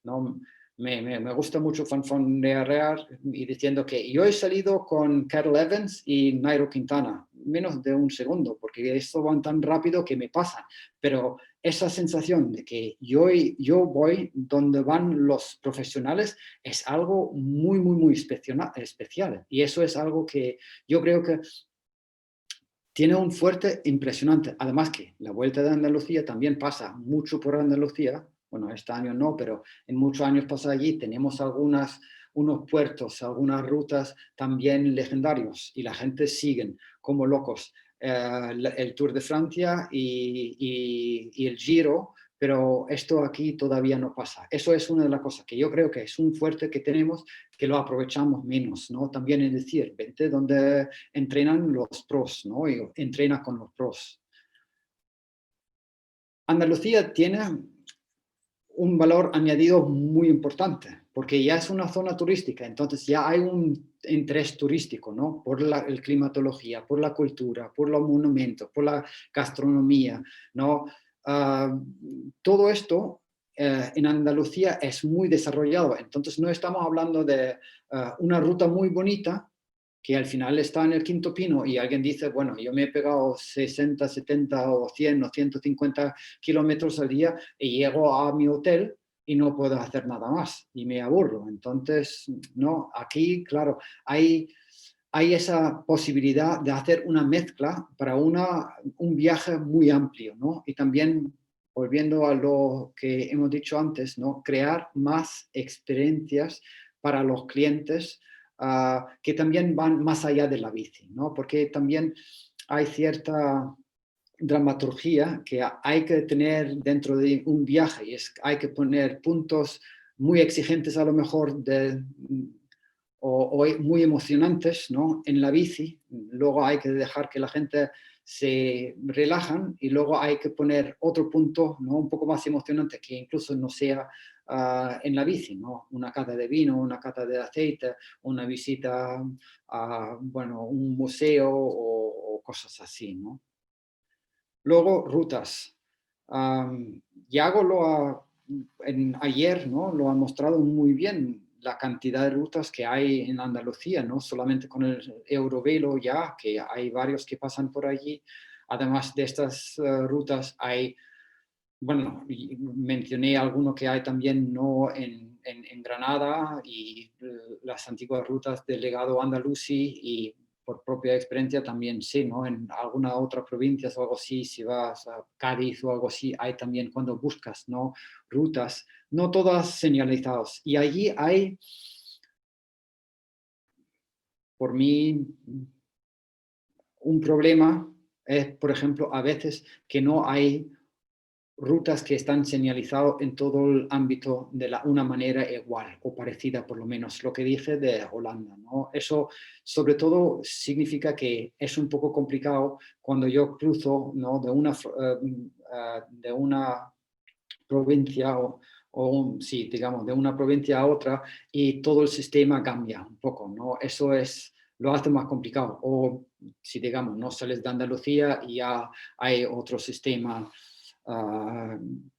S3: no, me gusta mucho fanfarronear y diciendo que yo he salido con Cadel Evans y Nairo Quintana, menos de un segundo, porque esto van tan rápido que me pasan, pero esa sensación de que yo voy donde van los profesionales es algo muy, muy, muy especial. Y eso es algo que yo creo que tiene un fuerte impresionante. Además que la Vuelta de Andalucía también pasa mucho por Andalucía. Bueno, este año no, pero en muchos años pasa allí. Tenemos algunas unos puertos, algunas rutas también legendarios y la gente sigue como locos el Tour de Francia y el Giro, pero esto aquí todavía no pasa. Eso es una de las cosas que yo creo que es un fuerte que tenemos, que lo aprovechamos menos, ¿no? También es decir, vente donde entrenan los pros, ¿no? Y entrena con los pros. Andalucía tiene un valor añadido muy importante, porque ya es una zona turística, entonces ya hay un interés turístico, ¿no? Por la climatología, por la cultura, por los monumentos, por la gastronomía, ¿no? Todo esto en Andalucía es muy desarrollado, entonces no estamos hablando de una ruta muy bonita, que al final está en el Quinto Pino y alguien dice, bueno, yo me he pegado 60, 70 o 100 o 150 kilómetros al día y llego a mi hotel y no puedo hacer nada más y me aburro. Entonces, no, aquí, claro, hay esa posibilidad de hacer una mezcla para un viaje muy amplio, ¿no? Y también, volviendo a lo que hemos dicho antes, ¿no? Crear más experiencias para los clientes que también van más allá de la bici, ¿no? Porque también hay cierta dramaturgia que hay que tener dentro de un viaje y hay que poner puntos muy exigentes a lo mejor o muy emocionantes, ¿no? En la bici, luego hay que dejar que la gente se relajan y luego hay que poner otro punto, ¿no? Un poco más emocionante que incluso no sea en la bici, ¿no? Una cata de vino, una cata de aceite, una visita a, bueno, un museo o cosas así, ¿no? Luego, rutas. Yago ayer, ¿no? Lo ha mostrado muy bien la cantidad de rutas que hay en Andalucía, no solamente con el Eurovelo ya, que hay varios que pasan por allí. Además de estas rutas hay, bueno, mencioné alguno que hay también no en Granada y las antiguas rutas del legado andalusí y por propia experiencia también sé, ¿no? En alguna otra provincia o algo así, si vas a Cádiz o algo así, hay también cuando buscas, ¿no? Rutas, no todas señalizadas. Y allí hay, por mí, un problema es, por ejemplo, a veces que no hay rutas que están señalizadas en todo el ámbito de una manera igual o parecida, por lo menos, lo que dije de Holanda, ¿no? Eso, sobre todo, significa que es un poco complicado cuando yo cruzo, ¿no? de una provincia sí, digamos, de una provincia a otra y todo el sistema cambia un poco, ¿no? Eso lo hace más complicado. O si, digamos, no sales de Andalucía y ya hay otro sistema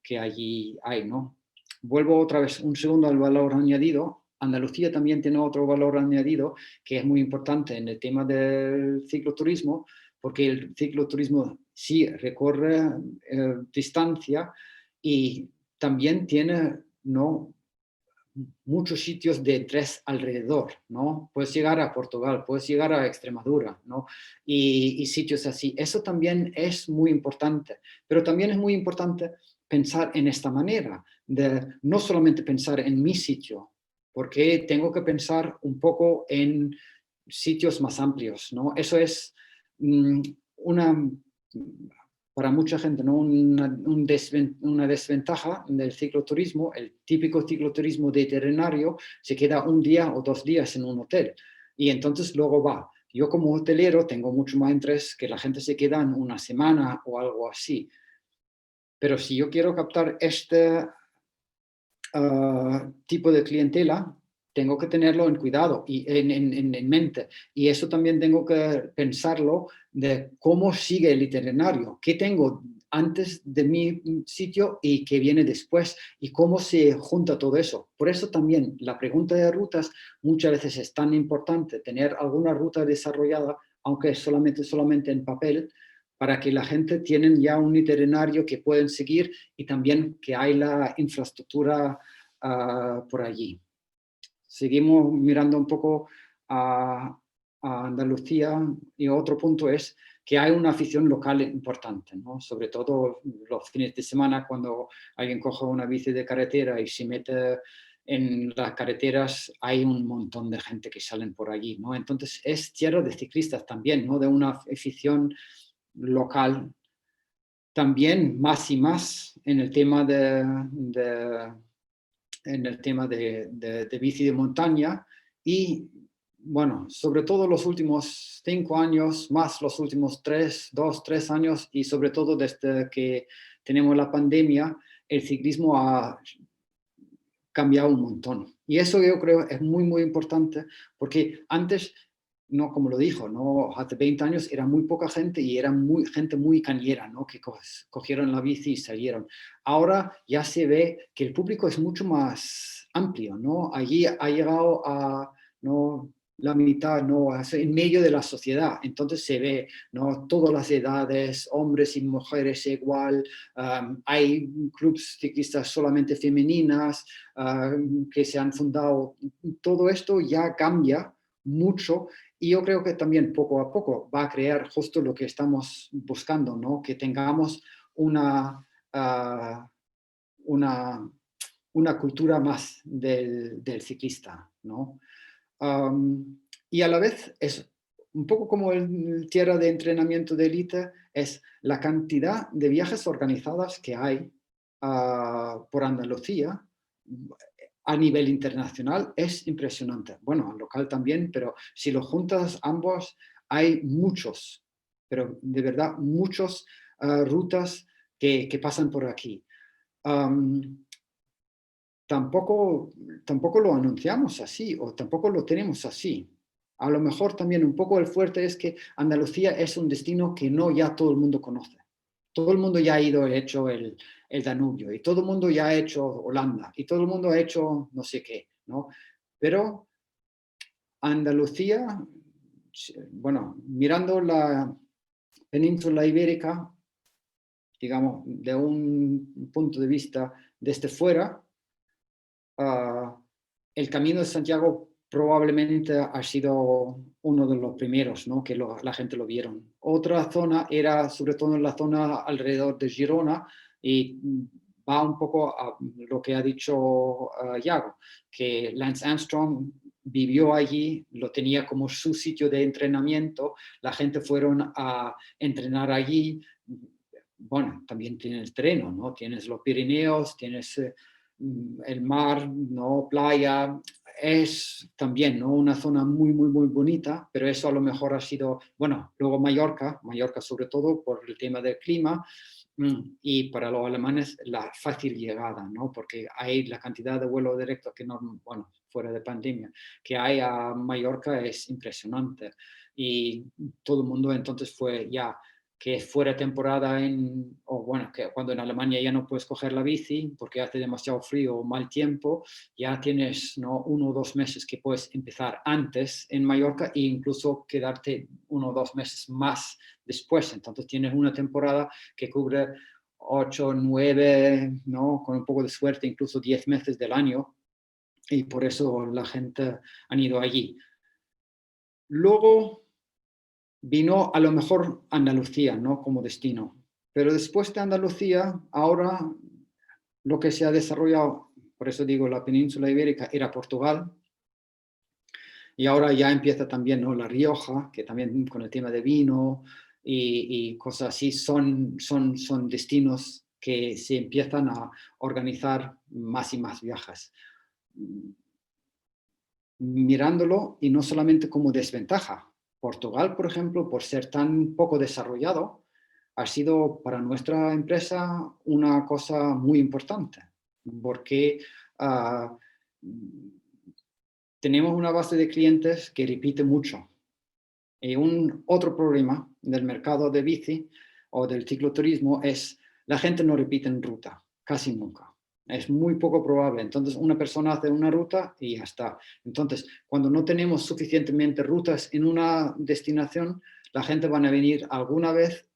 S3: que allí hay, ¿no? Vuelvo otra vez un segundo al valor añadido. Andalucía también tiene otro valor añadido que es muy importante en el tema del cicloturismo, porque el cicloturismo sí recorre distancia y también tiene, ¿no? Muchos sitios de tres alrededor, ¿no? Puedes llegar a Portugal, puedes llegar a Extremadura, ¿no? Y sitios así. Eso también es muy importante, pero también es muy importante pensar en esta manera, de no solamente pensar en mi sitio, porque tengo que pensar un poco en sitios más amplios, ¿no? Eso es una para mucha gente, ¿no? Una desventaja del cicloturismo. El típico cicloturismo de itinerario se queda un día o 2 días en un hotel y entonces luego va. Yo como hotelero tengo mucho más interés que la gente se queda en una semana o algo así. Pero si yo quiero captar este tipo de clientela, tengo que tenerlo en cuidado y en mente. Y eso también tengo que pensarlo de cómo sigue el itinerario, qué tengo antes de mi sitio y qué viene después y cómo se junta todo eso. Por eso también la pregunta de rutas muchas veces es tan importante, tener alguna ruta desarrollada, aunque solamente en papel, para que la gente tiene ya un itinerario que pueden seguir y también que hay la infraestructura por allí. Seguimos mirando un poco a Andalucía y otro punto es que hay una afición local importante, ¿no? Sobre todo los fines de semana cuando alguien coge una bici de carretera y se mete en las carreteras hay un montón de gente que salen por allí, ¿no? Entonces es tierra de ciclistas también, ¿no? De una afición local también más y más en el tema de bici de montaña y, bueno, sobre todo los últimos 5 años, más los últimos 2, 3 años y sobre todo desde que tenemos la pandemia, el ciclismo ha cambiado un montón. Y eso yo creo es muy, muy importante porque antes, no, como lo dijo, ¿no? Hace 20 años era muy poca gente y era gente muy cañera, ¿no? Que cogieron la bici y salieron. Ahora ya se ve que el público es mucho más amplio, ¿no? Allí ha llegado a, ¿no? La mitad, ¿no? En medio de la sociedad. Entonces se ve, ¿no? Todas las edades, hombres y mujeres igual. Hay clubes ciclistas solamente femeninas que se han fundado. Todo esto ya cambia mucho y yo creo que también poco a poco va a crear justo lo que estamos buscando, ¿no? Que tengamos una, uh, una, una cultura más del ciclista, ¿no? Y a la vez es un poco como el tierra de entrenamiento de élite, es la cantidad de viajes organizadas que hay por Andalucía a nivel internacional es impresionante. Bueno, local también, pero si lo juntas ambos, hay muchos, pero de verdad, muchas rutas que pasan por aquí. Um, tampoco lo anunciamos así o tampoco lo tenemos así. A lo mejor también un poco el fuerte es que Andalucía es un destino que no ya todo el mundo conoce. Todo el mundo ya ha ido, hecho el Danubio y todo el mundo ya ha hecho Holanda y todo el mundo ha hecho no sé qué, ¿no? Pero Andalucía, bueno, mirando la península ibérica, digamos, de un punto de vista desde fuera, el Camino de Santiago probablemente ha sido uno de los primeros, ¿no? Que la gente lo vieron. Otra zona era sobre todo en la zona alrededor de Girona y va un poco a lo que ha dicho Yago, que Lance Armstrong vivió allí, lo tenía como su sitio de entrenamiento, la gente fueron a entrenar allí. Bueno, también tienes terreno, ¿no? Tienes los Pirineos, tienes el mar, ¿no? Playa, es también, ¿no? Una zona muy, muy, muy bonita, pero eso a lo mejor ha sido, bueno, luego Mallorca sobre todo por el tema del clima, y para los alemanes la fácil llegada, ¿no? Porque hay la cantidad de vuelos directos que no, bueno, fuera de pandemia, que hay a Mallorca es impresionante. Y todo el mundo entonces fue ya que fuera temporada o bueno, que cuando en Alemania ya no puedes coger la bici porque hace demasiado frío o mal tiempo, ya tienes, ¿no? 1 o 2 meses que puedes empezar antes en Mallorca e incluso quedarte 1 o 2 meses más después. Entonces tienes una temporada que cubre 8, 9, ¿no? Con un poco de suerte, incluso 10 meses del año, y por eso la gente han ido allí. Luego vino a lo mejor Andalucía, ¿no? Como destino. Pero después de Andalucía, ahora lo que se ha desarrollado, por eso digo la península ibérica, era Portugal. Y ahora ya empieza también, ¿no? La Rioja, que también con el tema de vino y cosas así, son destinos que se empiezan a organizar más y más viajes. Mirándolo y no solamente como desventaja. Portugal, por ejemplo, por ser tan poco desarrollado, ha sido para nuestra empresa una cosa muy importante, porque tenemos una base de clientes que repite mucho. Y un otro problema del mercado de bici o del cicloturismo es la gente no repite en ruta, casi nunca. Es muy poco probable. Entonces, una persona hace una ruta y ya está. Entonces, cuando no tenemos suficientemente rutas en una destinación, la gente va a venir alguna vez,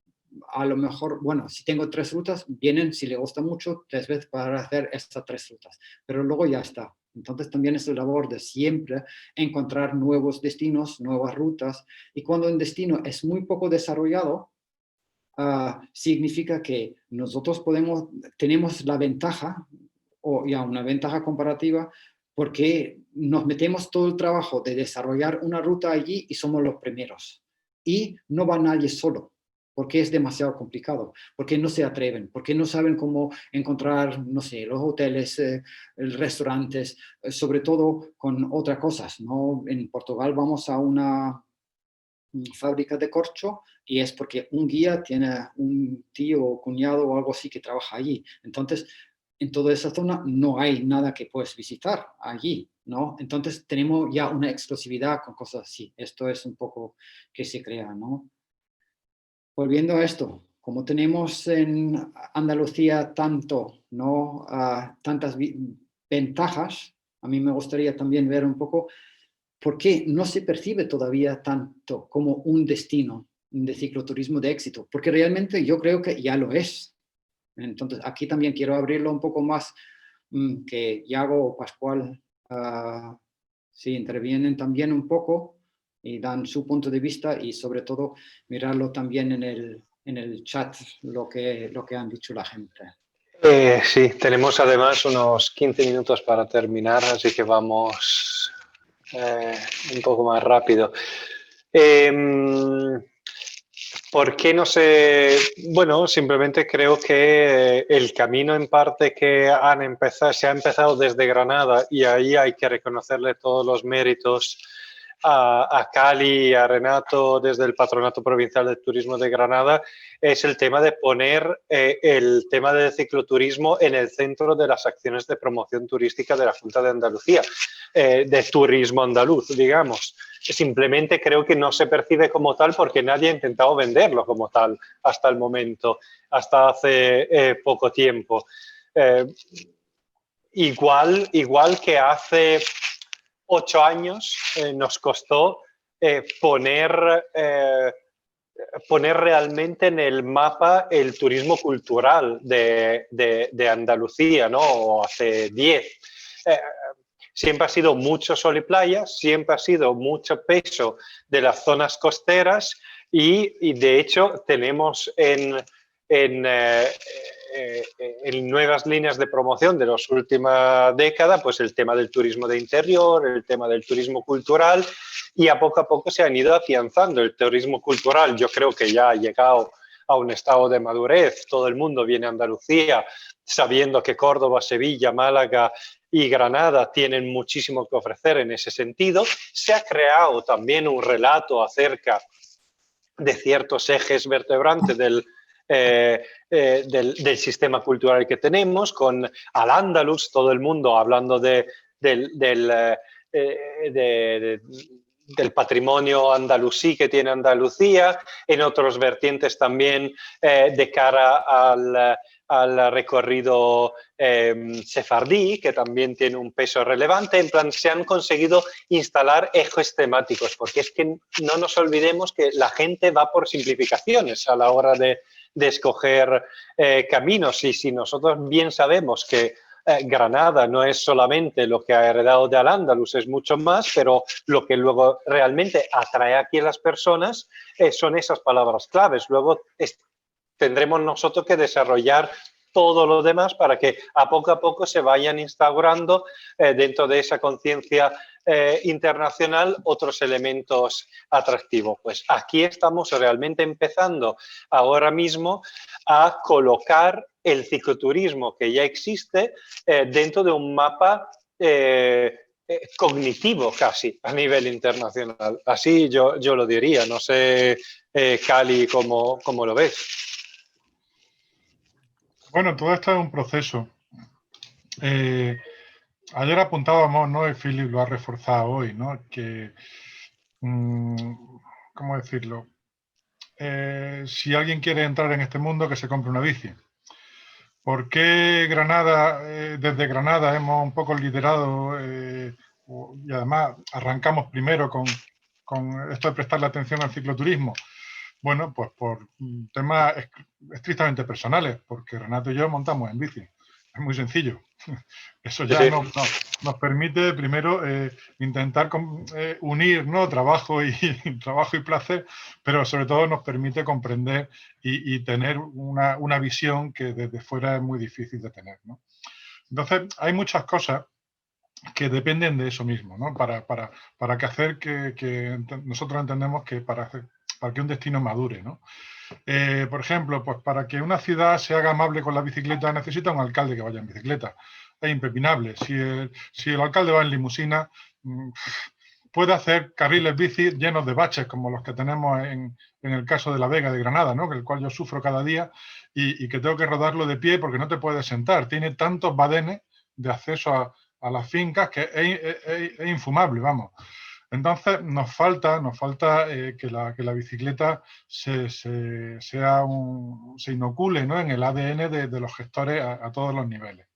S3: a lo mejor, bueno, si tengo 3 rutas, vienen, si le gusta mucho, 3 veces para hacer estas 3 rutas. Pero luego ya está. Entonces, también es la labor de siempre encontrar nuevos destinos, nuevas rutas. Y cuando un destino es muy poco desarrollado, significa que nosotros tenemos la ventaja, o ya una ventaja comparativa, porque nos metemos todo el trabajo de desarrollar una ruta allí y somos los primeros. Y no va nadie solo, porque es demasiado complicado, porque no se atreven, porque no saben cómo encontrar, no sé, los hoteles, restaurantes, sobre todo con otras cosas, ¿no? En Portugal vamos a una fábrica de corcho y es porque un guía tiene un tío o cuñado o algo así que trabaja allí. Entonces, en toda esa zona no hay nada que puedes visitar allí, ¿no? Entonces tenemos ya una exclusividad con cosas así. Esto es un poco que se crea, ¿no? Volviendo a esto, como tenemos en Andalucía tanto, ¿no? Tantas ventajas, a mí me gustaría también ver un poco por qué no se percibe todavía tanto como un destino de cicloturismo de éxito, porque realmente yo creo que ya lo es. Entonces, aquí también quiero abrirlo un poco más, que Yago o Pascual, si intervienen también un poco y dan su punto de vista y sobre todo mirarlo también en el chat, lo que han dicho la gente.
S2: Sí, tenemos además unos 15 minutos para terminar, así que vamos un poco más rápido. ¿Por qué no sé? Bueno, simplemente creo que el camino en parte que se ha empezado desde Granada y ahí hay que reconocerle todos los méritos a Cali y a Renato desde el Patronato Provincial de Turismo de Granada, es el tema de poner el tema del cicloturismo en el centro de las acciones de promoción turística de la Junta de Andalucía, de turismo andaluz, digamos. Simplemente creo que no se percibe como tal porque nadie ha intentado venderlo como tal hasta el momento, hasta hace poco tiempo. Igual que hace 8 años nos costó poner realmente en el mapa el turismo cultural de Andalucía, ¿no? O hace 10. Siempre ha sido mucho sol y playa, siempre ha sido mucho peso de las zonas costeras y de hecho tenemos en nuevas líneas de promoción de las últimas décadas, pues el tema del turismo de interior, el tema del turismo cultural y a poco se han ido afianzando. El turismo cultural yo creo que ya ha llegado a un estado de madurez. Todo el mundo viene a Andalucía sabiendo que Córdoba, Sevilla, Málaga y Granada tienen muchísimo que ofrecer en ese sentido. Se ha creado también un relato acerca de ciertos ejes vertebrantes del sistema cultural que tenemos, con Al-Ándalus, todo el mundo hablando del patrimonio andalusí que tiene Andalucía, en otros vertientes también de cara al recorrido sefardí, que también tiene un peso relevante. En plan, se han conseguido instalar ejes temáticos, porque es que no nos olvidemos que la gente va por simplificaciones a la hora de escoger caminos, y si nosotros bien sabemos que Granada no es solamente lo que ha heredado de Al-Ándalus, es mucho más, pero lo que luego realmente atrae aquí a las personas son esas palabras claves. Luego tendremos nosotros que desarrollar todo lo demás para que a poco se vayan instaurando dentro de esa conciencia internacional otros elementos atractivos. Pues aquí estamos realmente empezando ahora mismo a colocar el cicloturismo que ya existe dentro de un mapa cognitivo casi a nivel internacional. Así yo lo diría. No sé, Cali, ¿cómo lo ves?
S4: Bueno, todo esto es un proceso. Ayer apuntábamos, ¿no? Y Philip lo ha reforzado hoy, ¿no? Que, ¿cómo decirlo? Si alguien quiere entrar en este mundo, que se compre una bici. ¿Por qué Granada, desde Granada hemos un poco liderado y además arrancamos primero con esto de prestarle atención al cicloturismo? Bueno, pues por temas estrictamente personales, porque Renato y yo montamos en bici. Es muy sencillo. Eso ya nos permite primero intentar unir, ¿no? trabajo y placer, pero sobre todo nos permite comprender y tener una visión que desde fuera es muy difícil de tener, ¿no? Entonces, hay muchas cosas que dependen de eso mismo, ¿no? Para que hacer que nosotros entendemos que para que un destino madure, ¿no? Por ejemplo, pues para que una ciudad se haga amable con la bicicleta necesita un alcalde que vaya en bicicleta. Es impepinable. Si el alcalde va en limusina, puede hacer carriles bici llenos de baches, como los que tenemos en el caso de La Vega de Granada, ¿no? El cual yo sufro cada día y que tengo que rodarlo de pie porque no te puedes sentar. Tiene tantos badenes de acceso a las fincas que es infumable, vamos. Entonces nos falta que la bicicleta se inocule, ¿no? En el ADN de los gestores a todos los niveles.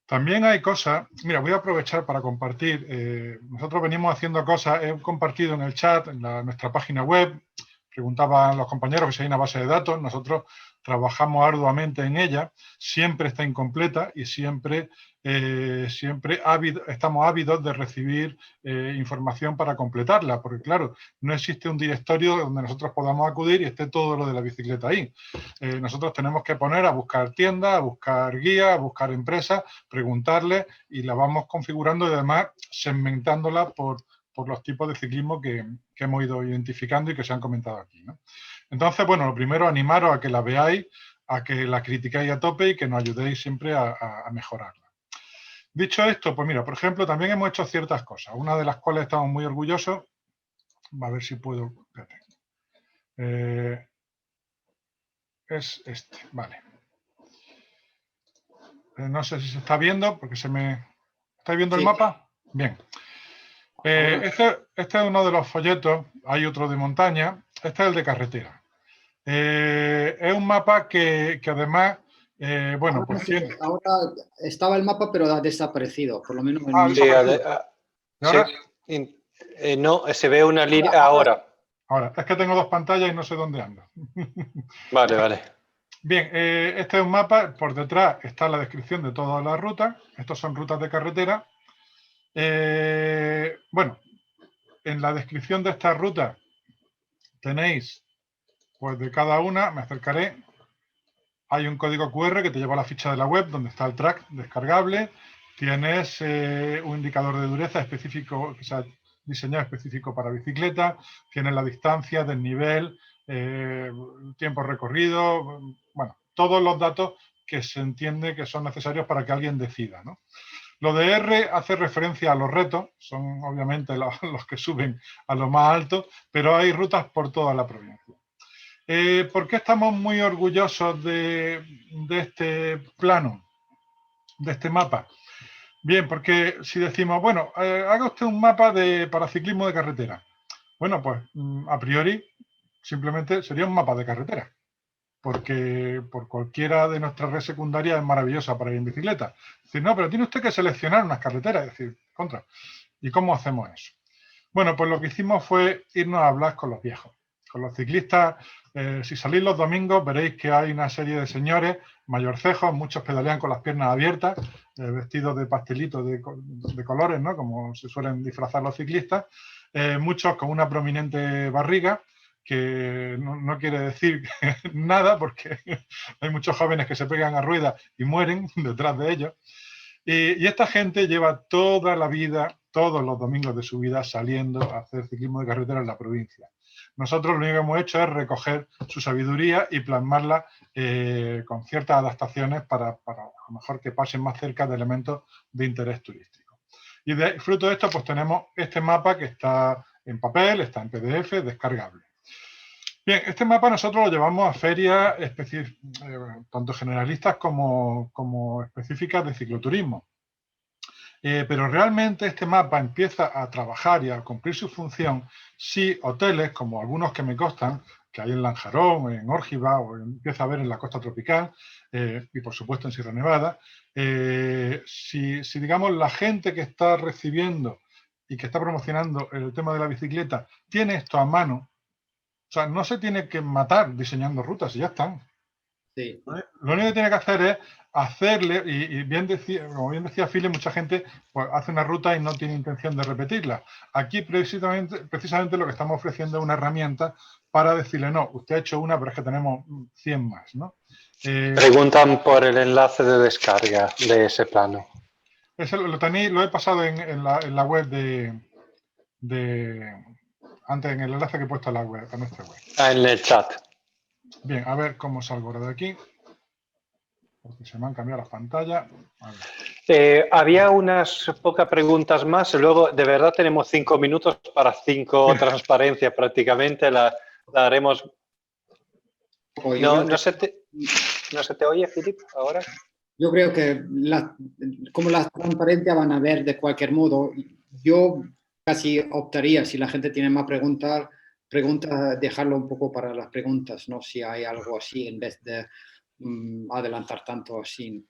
S4: También hay cosas, mira, voy a aprovechar para compartir, nosotros venimos haciendo cosas, he compartido en el chat, en nuestra página web, preguntaban los compañeros que si hay una base de datos, nosotros trabajamos arduamente en ella, siempre está incompleta y siempre estamos ávidos de recibir información para completarla, porque claro, no existe un directorio donde nosotros podamos acudir y esté todo lo de la bicicleta ahí. Nosotros tenemos que poner a buscar tiendas, a buscar guías, a buscar empresas, preguntarles y la vamos configurando y además segmentándola por los tipos de ciclismo que hemos ido identificando y que se han comentado aquí, ¿no? Entonces, bueno, lo primero, animaros a que la veáis, a que la criticáis a tope y que nos ayudéis siempre a mejorarla. Dicho esto, pues mira, por ejemplo, también hemos hecho ciertas cosas, una de las cuales estamos muy orgullosos. A ver si puedo... es este, vale. No sé si se está viendo, porque se me... ¿Estáis viendo el mapa? Bien. Este es uno de los folletos, hay otro de montaña, este es el de carretera. Es un mapa que además, bueno,
S3: ahora,
S4: pues
S3: ahora estaba el mapa, pero ha desaparecido, por lo menos en
S2: no, se ve una línea ahora.
S4: Ahora, es que tengo dos pantallas y no sé dónde ando.
S2: Vale.
S4: Bien, este es un mapa, por detrás está la descripción de todas las rutas, estos son rutas de carretera. Bueno, en la descripción de estas rutas tenéis, pues de cada una, me acercaré, hay un código QR que te lleva a la ficha de la web donde está el track descargable, tienes un indicador de dureza específico, que se ha diseñado específico para bicicleta, tienes la distancia, desnivel, tiempo recorrido, bueno, todos los datos que se entiende que son necesarios para que alguien decida, ¿no? Lo de R hace referencia a los retos, son obviamente los que suben a lo más alto, pero hay rutas por toda la provincia. ¿Por qué estamos muy orgullosos de este plano, de este mapa? Bien, porque si decimos, bueno, haga usted un mapa para ciclismo de carretera. Bueno, pues a priori simplemente sería un mapa de carretera, porque por cualquiera de nuestras redes secundarias es maravillosa para ir en bicicleta. Es decir, no, pero tiene usted que seleccionar unas carreteras, es decir, contra. ¿Y cómo hacemos eso? Bueno, pues lo que hicimos fue irnos a hablar con los viejos, con los ciclistas. Si salís los domingos veréis que hay una serie de señores mayorcejos, muchos pedalean con las piernas abiertas, vestidos de pastelitos de colores, ¿no? Como se suelen disfrazar los ciclistas, muchos con una prominente barriga, que no quiere decir nada porque hay muchos jóvenes que se pegan a ruedas y mueren detrás de ellos. Y esta gente lleva toda la vida, todos los domingos de su vida, saliendo a hacer ciclismo de carretera en la provincia. Nosotros lo único que hemos hecho es recoger su sabiduría y plasmarla con ciertas adaptaciones para a lo mejor que pasen más cerca de elementos de interés turístico. Y fruto de esto, pues tenemos este mapa que está en papel, está en PDF, descargable. Bien, este mapa nosotros lo llevamos a ferias tanto generalistas como específicas de cicloturismo. Pero realmente este mapa empieza a trabajar y a cumplir su función si hoteles, como algunos que me constan, que hay en Lanjarón, en Órgiva o empieza a haber en la costa tropical y por supuesto en Sierra Nevada, si digamos la gente que está recibiendo y que está promocionando el tema de la bicicleta tiene esto a mano, o sea, no se tiene que matar diseñando rutas y ya están. Sí. Lo único que tiene que hacer es hacerle, y como bien decía Philip, mucha gente pues, hace una ruta y no tiene intención de repetirla. Aquí precisamente lo que estamos ofreciendo es una herramienta para decirle, no, usted ha hecho una, pero es que tenemos 100 más, ¿no?
S2: Preguntan por el enlace de descarga de ese plano.
S4: Ese lo tenéis, lo he pasado en la web antes en el enlace que he puesto a la web, a nuestra web.
S2: En el chat.
S4: Bien, a ver cómo salgo ahora de aquí. Porque se me han cambiado las pantallas. A ver.
S2: Había unas pocas preguntas más. Luego, de verdad, tenemos 5 minutos para 5 transparencias prácticamente. La haremos. No se te oye, Filip, ahora.
S3: Yo creo que como las transparencias van a ver de cualquier modo, yo casi optaría, si la gente tiene más preguntas, dejarlo un poco para las preguntas, ¿no? Si hay algo así, en vez de adelantar tanto así.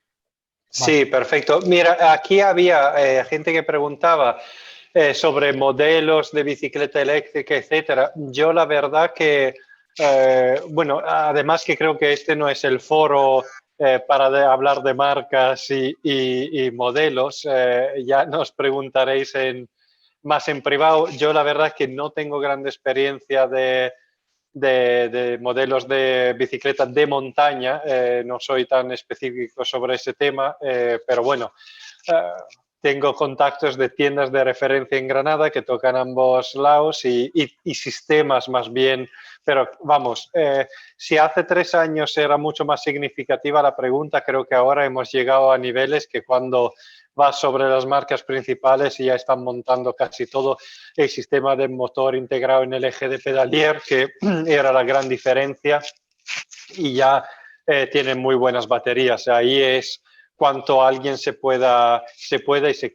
S2: Sí, perfecto. Mira, aquí había gente que preguntaba sobre modelos de bicicleta eléctrica, etcétera. Yo la verdad que, bueno, además que creo que este no es el foro para hablar de marcas y modelos, ya nos preguntaréis más en privado. Yo la verdad que no tengo gran experiencia de modelos de bicicletas de montaña, no soy tan específico sobre ese tema, pero bueno, tengo contactos de tiendas de referencia en Granada que tocan ambos lados y sistemas más bien, pero vamos, si hace 3 años era mucho más significativa la pregunta, creo que ahora hemos llegado a niveles que cuando vas sobre las marcas principales y ya están montando casi todo el sistema de motor integrado en el eje de pedalier, que era la gran diferencia, y ya tienen muy buenas baterías. Ahí es cuanto alguien se pueda y se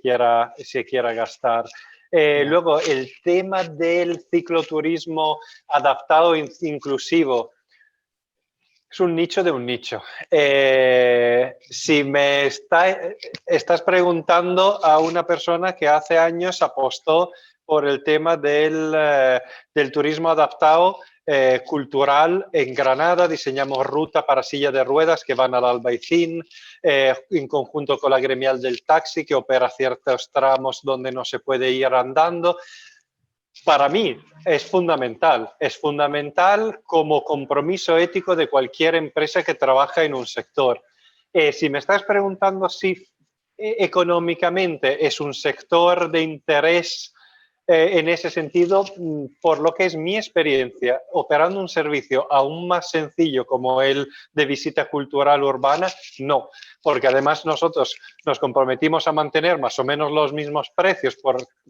S2: quiera gastar. Luego, el tema del cicloturismo adaptado e inclusivo. Es un nicho de un nicho. Si me estás preguntando a una persona que hace años apostó por el tema del turismo adaptado cultural en Granada, diseñamos ruta para silla de ruedas que van al Albaicín, en conjunto con la gremial del taxi que opera ciertos tramos donde no se puede ir andando. Para mí es fundamental como compromiso ético de cualquier empresa que trabaja en un sector. Si me estás preguntando si económicamente es un sector de interés en ese sentido, por lo que es mi experiencia, operando un servicio aún más sencillo como el de visita cultural urbana, no, porque además nosotros nos comprometimos a mantener más o menos los mismos precios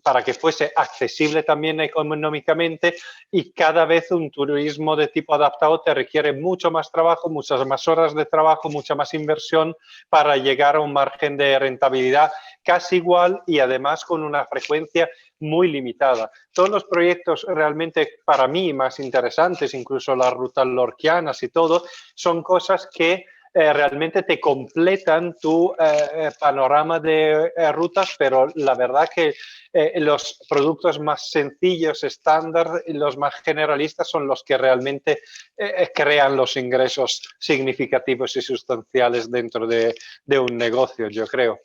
S2: para que fuese accesible también económicamente, y cada vez un turismo de tipo adaptado te requiere mucho más trabajo, muchas más horas de trabajo, mucha más inversión para llegar a un margen de rentabilidad casi igual y además con una frecuencia muy limitada. Todos los proyectos realmente para mí más interesantes, incluso las rutas lorquianas y todo, son cosas que realmente te completan tu panorama de rutas, pero la verdad que los productos más sencillos, estándar, los más generalistas son los que realmente crean los ingresos significativos y sustanciales dentro de un negocio, yo creo.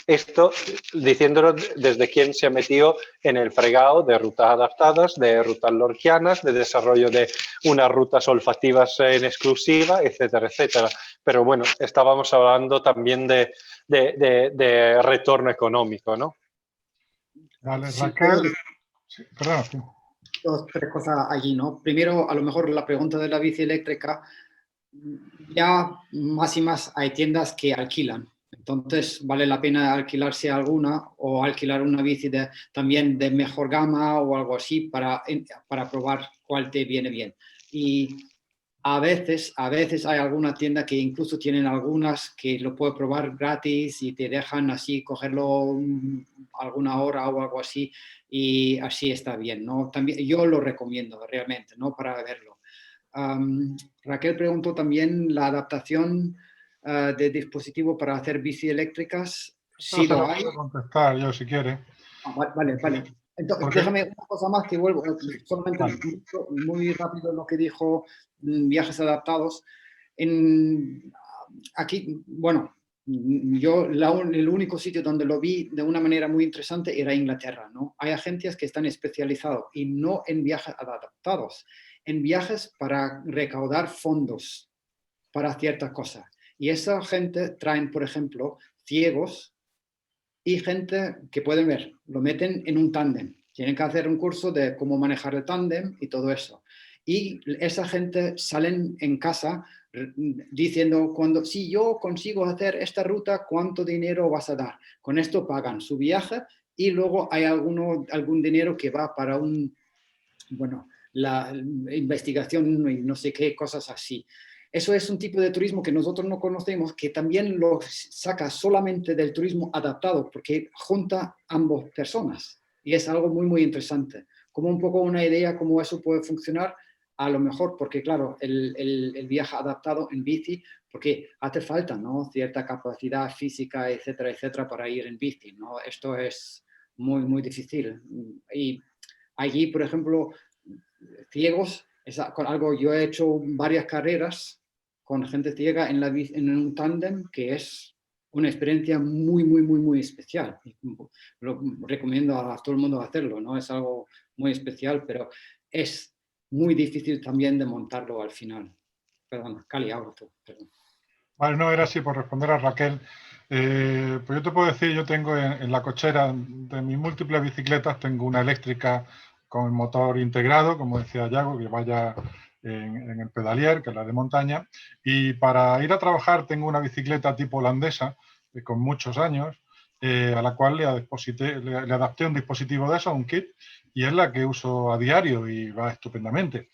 S2: Esto diciéndolo desde quien se ha metido en el fregado de rutas adaptadas, de rutas lorquianas, de desarrollo de unas rutas olfativas en exclusiva, etcétera, etcétera. Pero bueno, estábamos hablando también de retorno económico, ¿no?
S4: Vale, Raquel. Sí, perdón. Sí.
S3: 2, 3 cosas allí, ¿no? Primero, a lo mejor la pregunta de la bici eléctrica, ya más y más hay tiendas que alquilan. Entonces, vale la pena alquilarse alguna o alquilar una bici también de mejor gama o algo así para probar cuál te viene bien. Y a veces hay alguna tienda que incluso tienen algunas que lo puedes probar gratis y te dejan así cogerlo alguna hora o algo así, y así está bien, ¿no? También, yo lo recomiendo realmente, ¿no? Para verlo. Raquel preguntó también la adaptación de dispositivo para hacer bici eléctricas. Sí lo hay.
S4: Puedo contestar yo si quiere.
S3: Vale. Entonces, déjame una cosa más que vuelvo, solamente muy rápido lo que dijo viajes adaptados. Aquí, bueno, yo el único sitio donde lo vi de una manera muy interesante era Inglaterra, ¿no? Hay agencias que están especializadas y no en viajes adaptados, en viajes para recaudar fondos para ciertas cosas. Y esa gente traen, por ejemplo, ciegos y gente que pueden ver, lo meten en un tándem. Tienen que hacer un curso de cómo manejar el tándem y todo eso. Y esa gente salen en casa diciendo, si yo consigo hacer esta ruta, ¿cuánto dinero vas a dar? Con esto pagan su viaje y luego hay algún dinero que va para la investigación y no sé qué, cosas así. Eso es un tipo de turismo que nosotros no conocemos, que también lo saca solamente del turismo adaptado, porque junta ambas personas. Y es algo muy, muy interesante. Como un poco una idea cómo eso puede funcionar, a lo mejor, porque claro, el viaje adaptado en bici, porque hace falta, ¿no? Cierta capacidad física, etcétera, etcétera, para ir en bici, ¿no? Esto es muy, muy difícil. Y allí, por ejemplo, ciegos, es algo, yo he hecho varias carreras con gente ciega en un tándem que es una experiencia muy, muy, muy, muy especial. Lo recomiendo a todo el mundo hacerlo, ¿no? Es algo muy especial, pero es muy difícil también de montarlo al final. Perdón, Cali, ahora tú. Perdón.
S4: Vale, no, era así por responder a Raquel. Pues yo te puedo decir, yo tengo en la cochera de mis múltiples bicicletas, tengo una eléctrica con el motor integrado, como decía Yago, que vaya en el pedalier, que es la de montaña. Y para ir a trabajar tengo una bicicleta tipo holandesa, con muchos años, a la cual le adapté un dispositivo de eso, un kit, y es la que uso a diario y va estupendamente.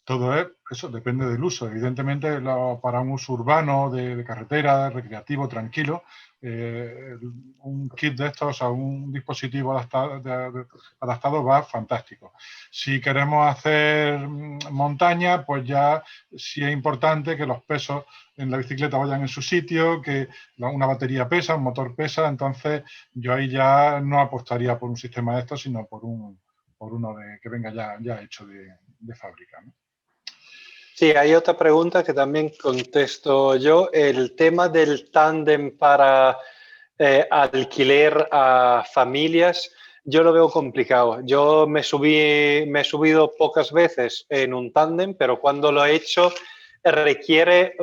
S4: Todo eso depende del uso. Evidentemente, para un uso urbano, de carretera, recreativo, tranquilo, un kit de estos a un dispositivo adaptado va fantástico. Si queremos hacer montaña, pues ya sí es importante que los pesos en la bicicleta vayan en su sitio, que una batería pesa, un motor pesa, entonces yo ahí ya no apostaría por un sistema de estos, sino por uno que venga ya hecho de fábrica, ¿no?
S2: Sí, hay otra pregunta que también contesto yo. El tema del tándem para alquiler a familias, yo lo veo complicado. Yo me he subido pocas veces en un tándem, pero cuando lo he hecho requiere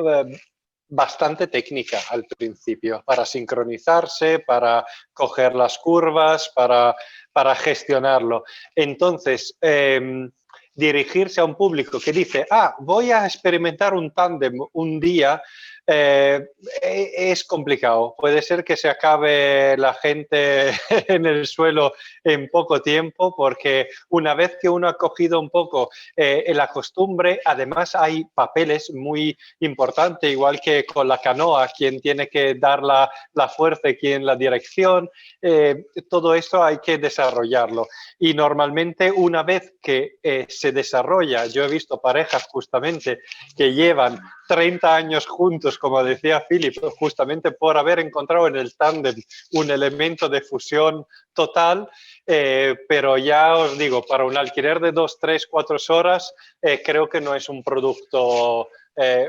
S2: bastante técnica al principio para sincronizarse, para coger las curvas, para gestionarlo. Entonces, dirigirse a un público que dice, voy a experimentar un tándem un día, es complicado. Puede ser que se acabe la gente en el suelo en poco tiempo, porque una vez que uno ha cogido un poco la costumbre, además hay papeles muy importantes, igual que con la canoa, quien tiene que dar la fuerza y quién la dirección, todo esto hay que desarrollarlo. Y normalmente una vez que se desarrolla, yo he visto parejas justamente que llevan 30 años juntos, como decía Philip, justamente por haber encontrado en el tándem un elemento de fusión total, pero ya os digo, para un alquiler de 2, 3, 4 horas, creo que no es un producto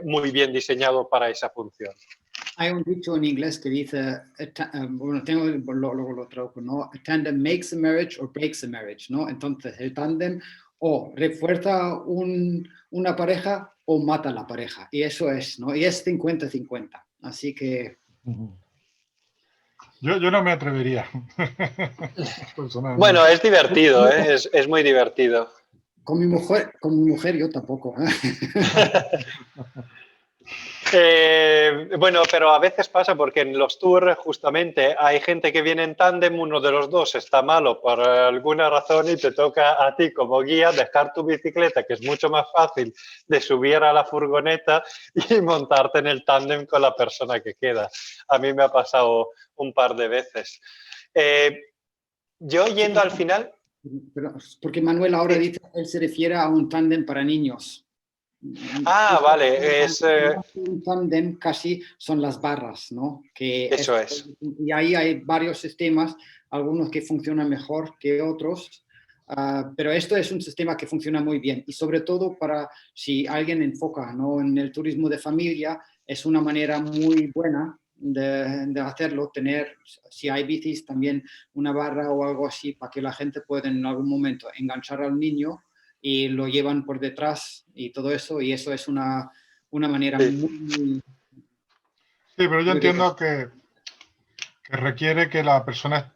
S2: muy bien diseñado para esa función.
S3: Hay un dicho en inglés que dice, luego lo traduzco, ¿no? A tandem makes a marriage or breaks a marriage, ¿no? Entonces, el tándem o refuerza una pareja o mata a la pareja. Y eso es, ¿no? Y es 50-50. Así que...
S4: Yo no me atrevería.
S2: Bueno, es divertido, es muy divertido.
S3: Con mi mujer yo tampoco.
S2: Bueno, pero a veces pasa porque en los tours justamente hay gente que viene en tándem, uno de los dos está malo por alguna razón y te toca a ti como guía dejar tu bicicleta, que es mucho más fácil de subir a la furgoneta y montarte en el tándem con la persona que queda. A mí me ha pasado un par de veces. Yo yendo al final...
S3: Porque Manuel ahora dice, él se refiere a un tándem para niños.
S2: Vale.
S3: Un tándem casi son las barras, ¿no?
S2: Eso es.
S3: Y ahí hay varios sistemas, algunos que funcionan mejor que otros, pero esto es un sistema que funciona muy bien y sobre todo para si alguien enfoca, ¿no? En el turismo de familia, es una manera muy buena de hacerlo, tener, si hay bicis, también una barra o algo así para que la gente pueda en algún momento enganchar al niño y lo llevan por detrás y todo eso, y eso es una manera muy...
S4: Sí, pero yo entiendo que que requiere que la persona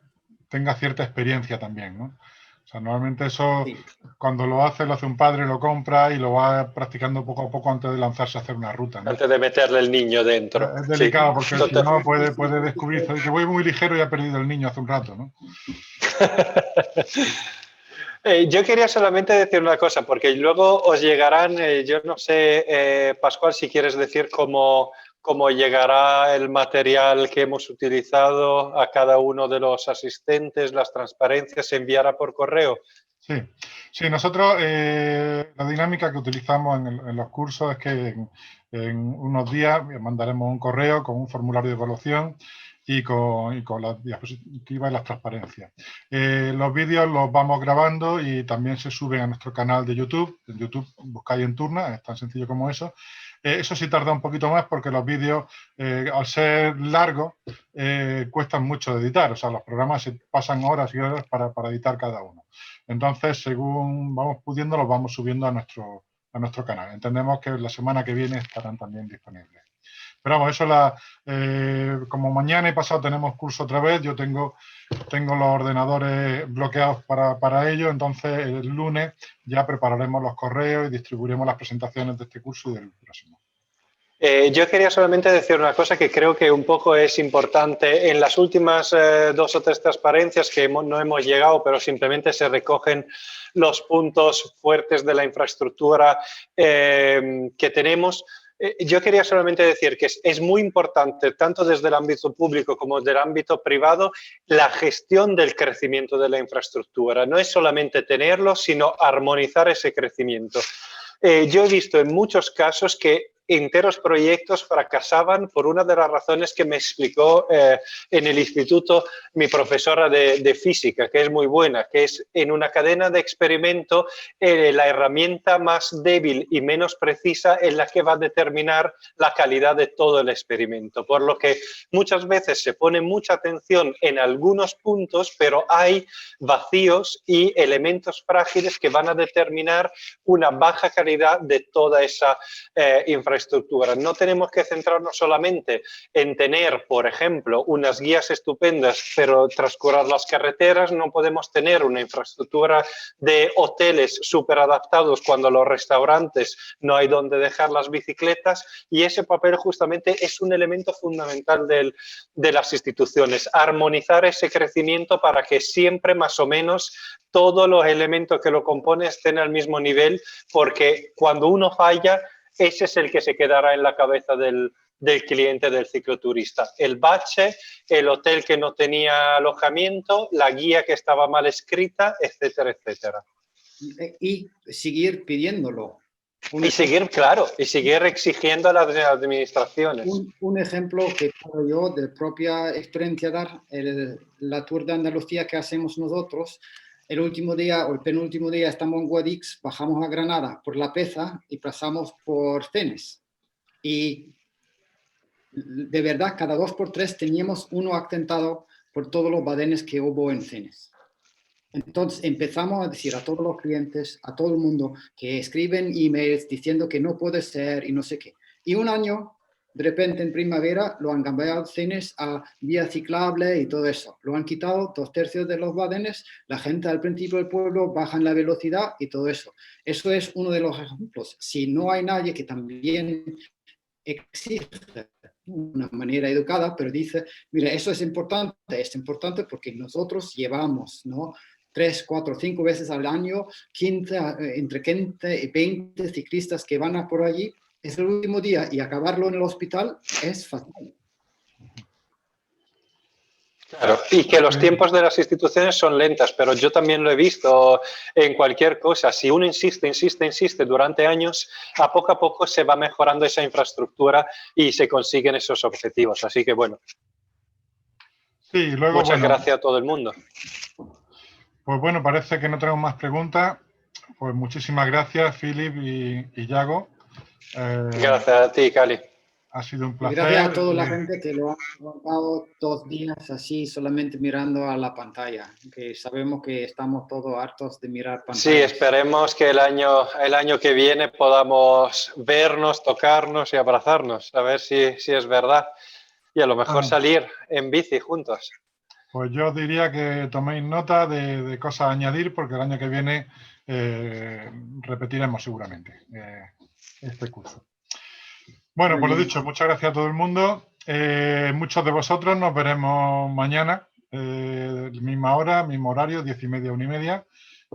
S4: tenga cierta experiencia también, ¿no? O sea, normalmente eso,
S3: Sí.
S4: cuando lo hace un padre, lo compra y lo va practicando poco a poco antes de lanzarse a hacer una ruta, ¿no?
S2: Antes de meterle el niño dentro.
S4: Es delicado porque si
S2: Total.
S4: no puede descubrirse que voy muy ligero y ha perdido el niño hace un rato, ¿no?
S2: Yo quería solamente decir una cosa, porque luego os llegarán, yo no sé, Pascual, si quieres decir cómo llegará el material que hemos utilizado a cada uno de los asistentes, las transparencias, se enviará por correo.
S4: Sí, nosotros la dinámica que utilizamos en los cursos es que en unos días mandaremos un correo con un formulario de evaluación y con las diapositivas y las transparencias. Los vídeos los vamos grabando y también se suben a nuestro canal de YouTube. En YouTube buscáis Enturna, es tan sencillo como eso. Eso sí tarda un poquito más porque los vídeos, al ser largos, cuestan mucho de editar. O sea, los programas se pasan horas y horas para editar cada uno. Entonces, según vamos pudiendo, los vamos subiendo a nuestro canal. Entendemos que la semana que viene estarán también disponibles. Pero vamos, eso como mañana y pasado tenemos curso otra vez, yo tengo los ordenadores bloqueados para ello, entonces el lunes ya prepararemos los correos y distribuiremos las presentaciones de este curso y del próximo.
S2: Yo quería solamente decir una cosa que creo que un poco es importante. En las últimas 2 o 3 transparencias que no hemos llegado, pero simplemente se recogen los puntos fuertes de la infraestructura que tenemos. Yo quería solamente decir que es muy importante, tanto desde el ámbito público como desde el ámbito privado, la gestión del crecimiento de la infraestructura. No es solamente tenerlo, sino armonizar ese crecimiento. Yo he visto en muchos casos que enteros proyectos fracasaban por una de las razones que me explicó en el instituto mi profesora de física, que es muy buena, que es en una cadena de experimento la herramienta más débil y menos precisa es la que va a determinar la calidad de todo el experimento. Por lo que muchas veces se pone mucha atención en algunos puntos, pero hay vacíos y elementos frágiles que van a determinar una baja calidad de toda esa infraestructura. No tenemos que centrarnos solamente en tener, por ejemplo, unas guías estupendas, pero transcurrir las carreteras. No podemos tener una infraestructura de hoteles súper adaptados cuando los restaurantes no hay donde dejar las bicicletas, y ese papel justamente es un elemento fundamental de las instituciones, armonizar ese crecimiento para que siempre más o menos todos los elementos que lo componen estén al mismo nivel, porque cuando uno falla, ese es el que se quedará en la cabeza del cliente, del cicloturista. El bache, el hotel que no tenía alojamiento, la guía que estaba mal escrita, etcétera, etcétera.
S3: Y seguir pidiéndolo.
S2: Y seguir, claro, y seguir exigiendo a las administraciones.
S3: Un ejemplo que puedo yo de propia experiencia dar, la Tour de Andalucía que hacemos nosotros. El último día o el penúltimo día estamos en Guadix, bajamos a Granada por La Peza y pasamos por Cenes. Y de verdad, cada 2 por 3 teníamos uno atentado por todos los badenes que hubo en Cenes. Entonces empezamos a decir a todos los clientes, a todo el mundo, que escriben emails diciendo que no puede ser y no sé qué. Y un año, de repente en primavera, lo han cambiado Cenes a vía ciclable y todo eso. Lo han quitado 2/3 de los badenes, la gente al principio del pueblo bajan la velocidad y todo eso. Eso es uno de los ejemplos. Si no hay nadie que también exige de una manera educada, pero dice, mira, eso es importante porque nosotros llevamos, ¿no?, 3, 4, 5 veces al año, entre 15 y 20 ciclistas que van a por allí. Es el último día y acabarlo en el hospital es fatal.
S2: Claro, y que los tiempos de las instituciones son lentas, pero yo también lo he visto en cualquier cosa. Si uno insiste durante años, a poco se va mejorando esa infraestructura y se consiguen esos objetivos. Así que bueno,
S4: sí, luego,
S2: muchas gracias a todo el mundo.
S4: Pues bueno, parece que no tenemos más preguntas. Pues muchísimas gracias, Philip y Yago.
S2: Gracias a ti, Cali.
S4: Ha sido un placer.
S3: Gracias a toda la gente que lo ha aguantado 2 días así, solamente mirando a la pantalla, que sabemos que estamos todos hartos de mirar pantallas.
S2: Sí, esperemos que el año que viene podamos vernos, tocarnos y abrazarnos, a ver si es verdad. Y a lo mejor
S4: Bueno.
S2: salir en bici juntos.
S4: Pues yo os diría que toméis nota de cosas a añadir, porque el año que viene repetiremos seguramente este curso. Bueno, pues lo dicho, muchas gracias a todo el mundo. Muchos de vosotros nos veremos mañana, misma hora, mismo horario, 10:30, 1:30.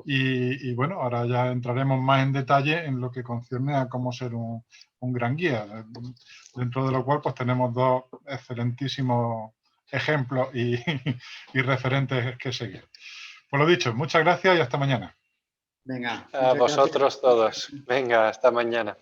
S4: Y bueno, ahora ya entraremos más en detalle en lo que concierne a cómo ser un gran guía, dentro de lo cual pues tenemos dos excelentísimos ejemplos y referentes que seguir. Pues lo dicho, muchas gracias y hasta mañana.
S3: Venga.
S2: A vosotros todos. Venga, hasta mañana.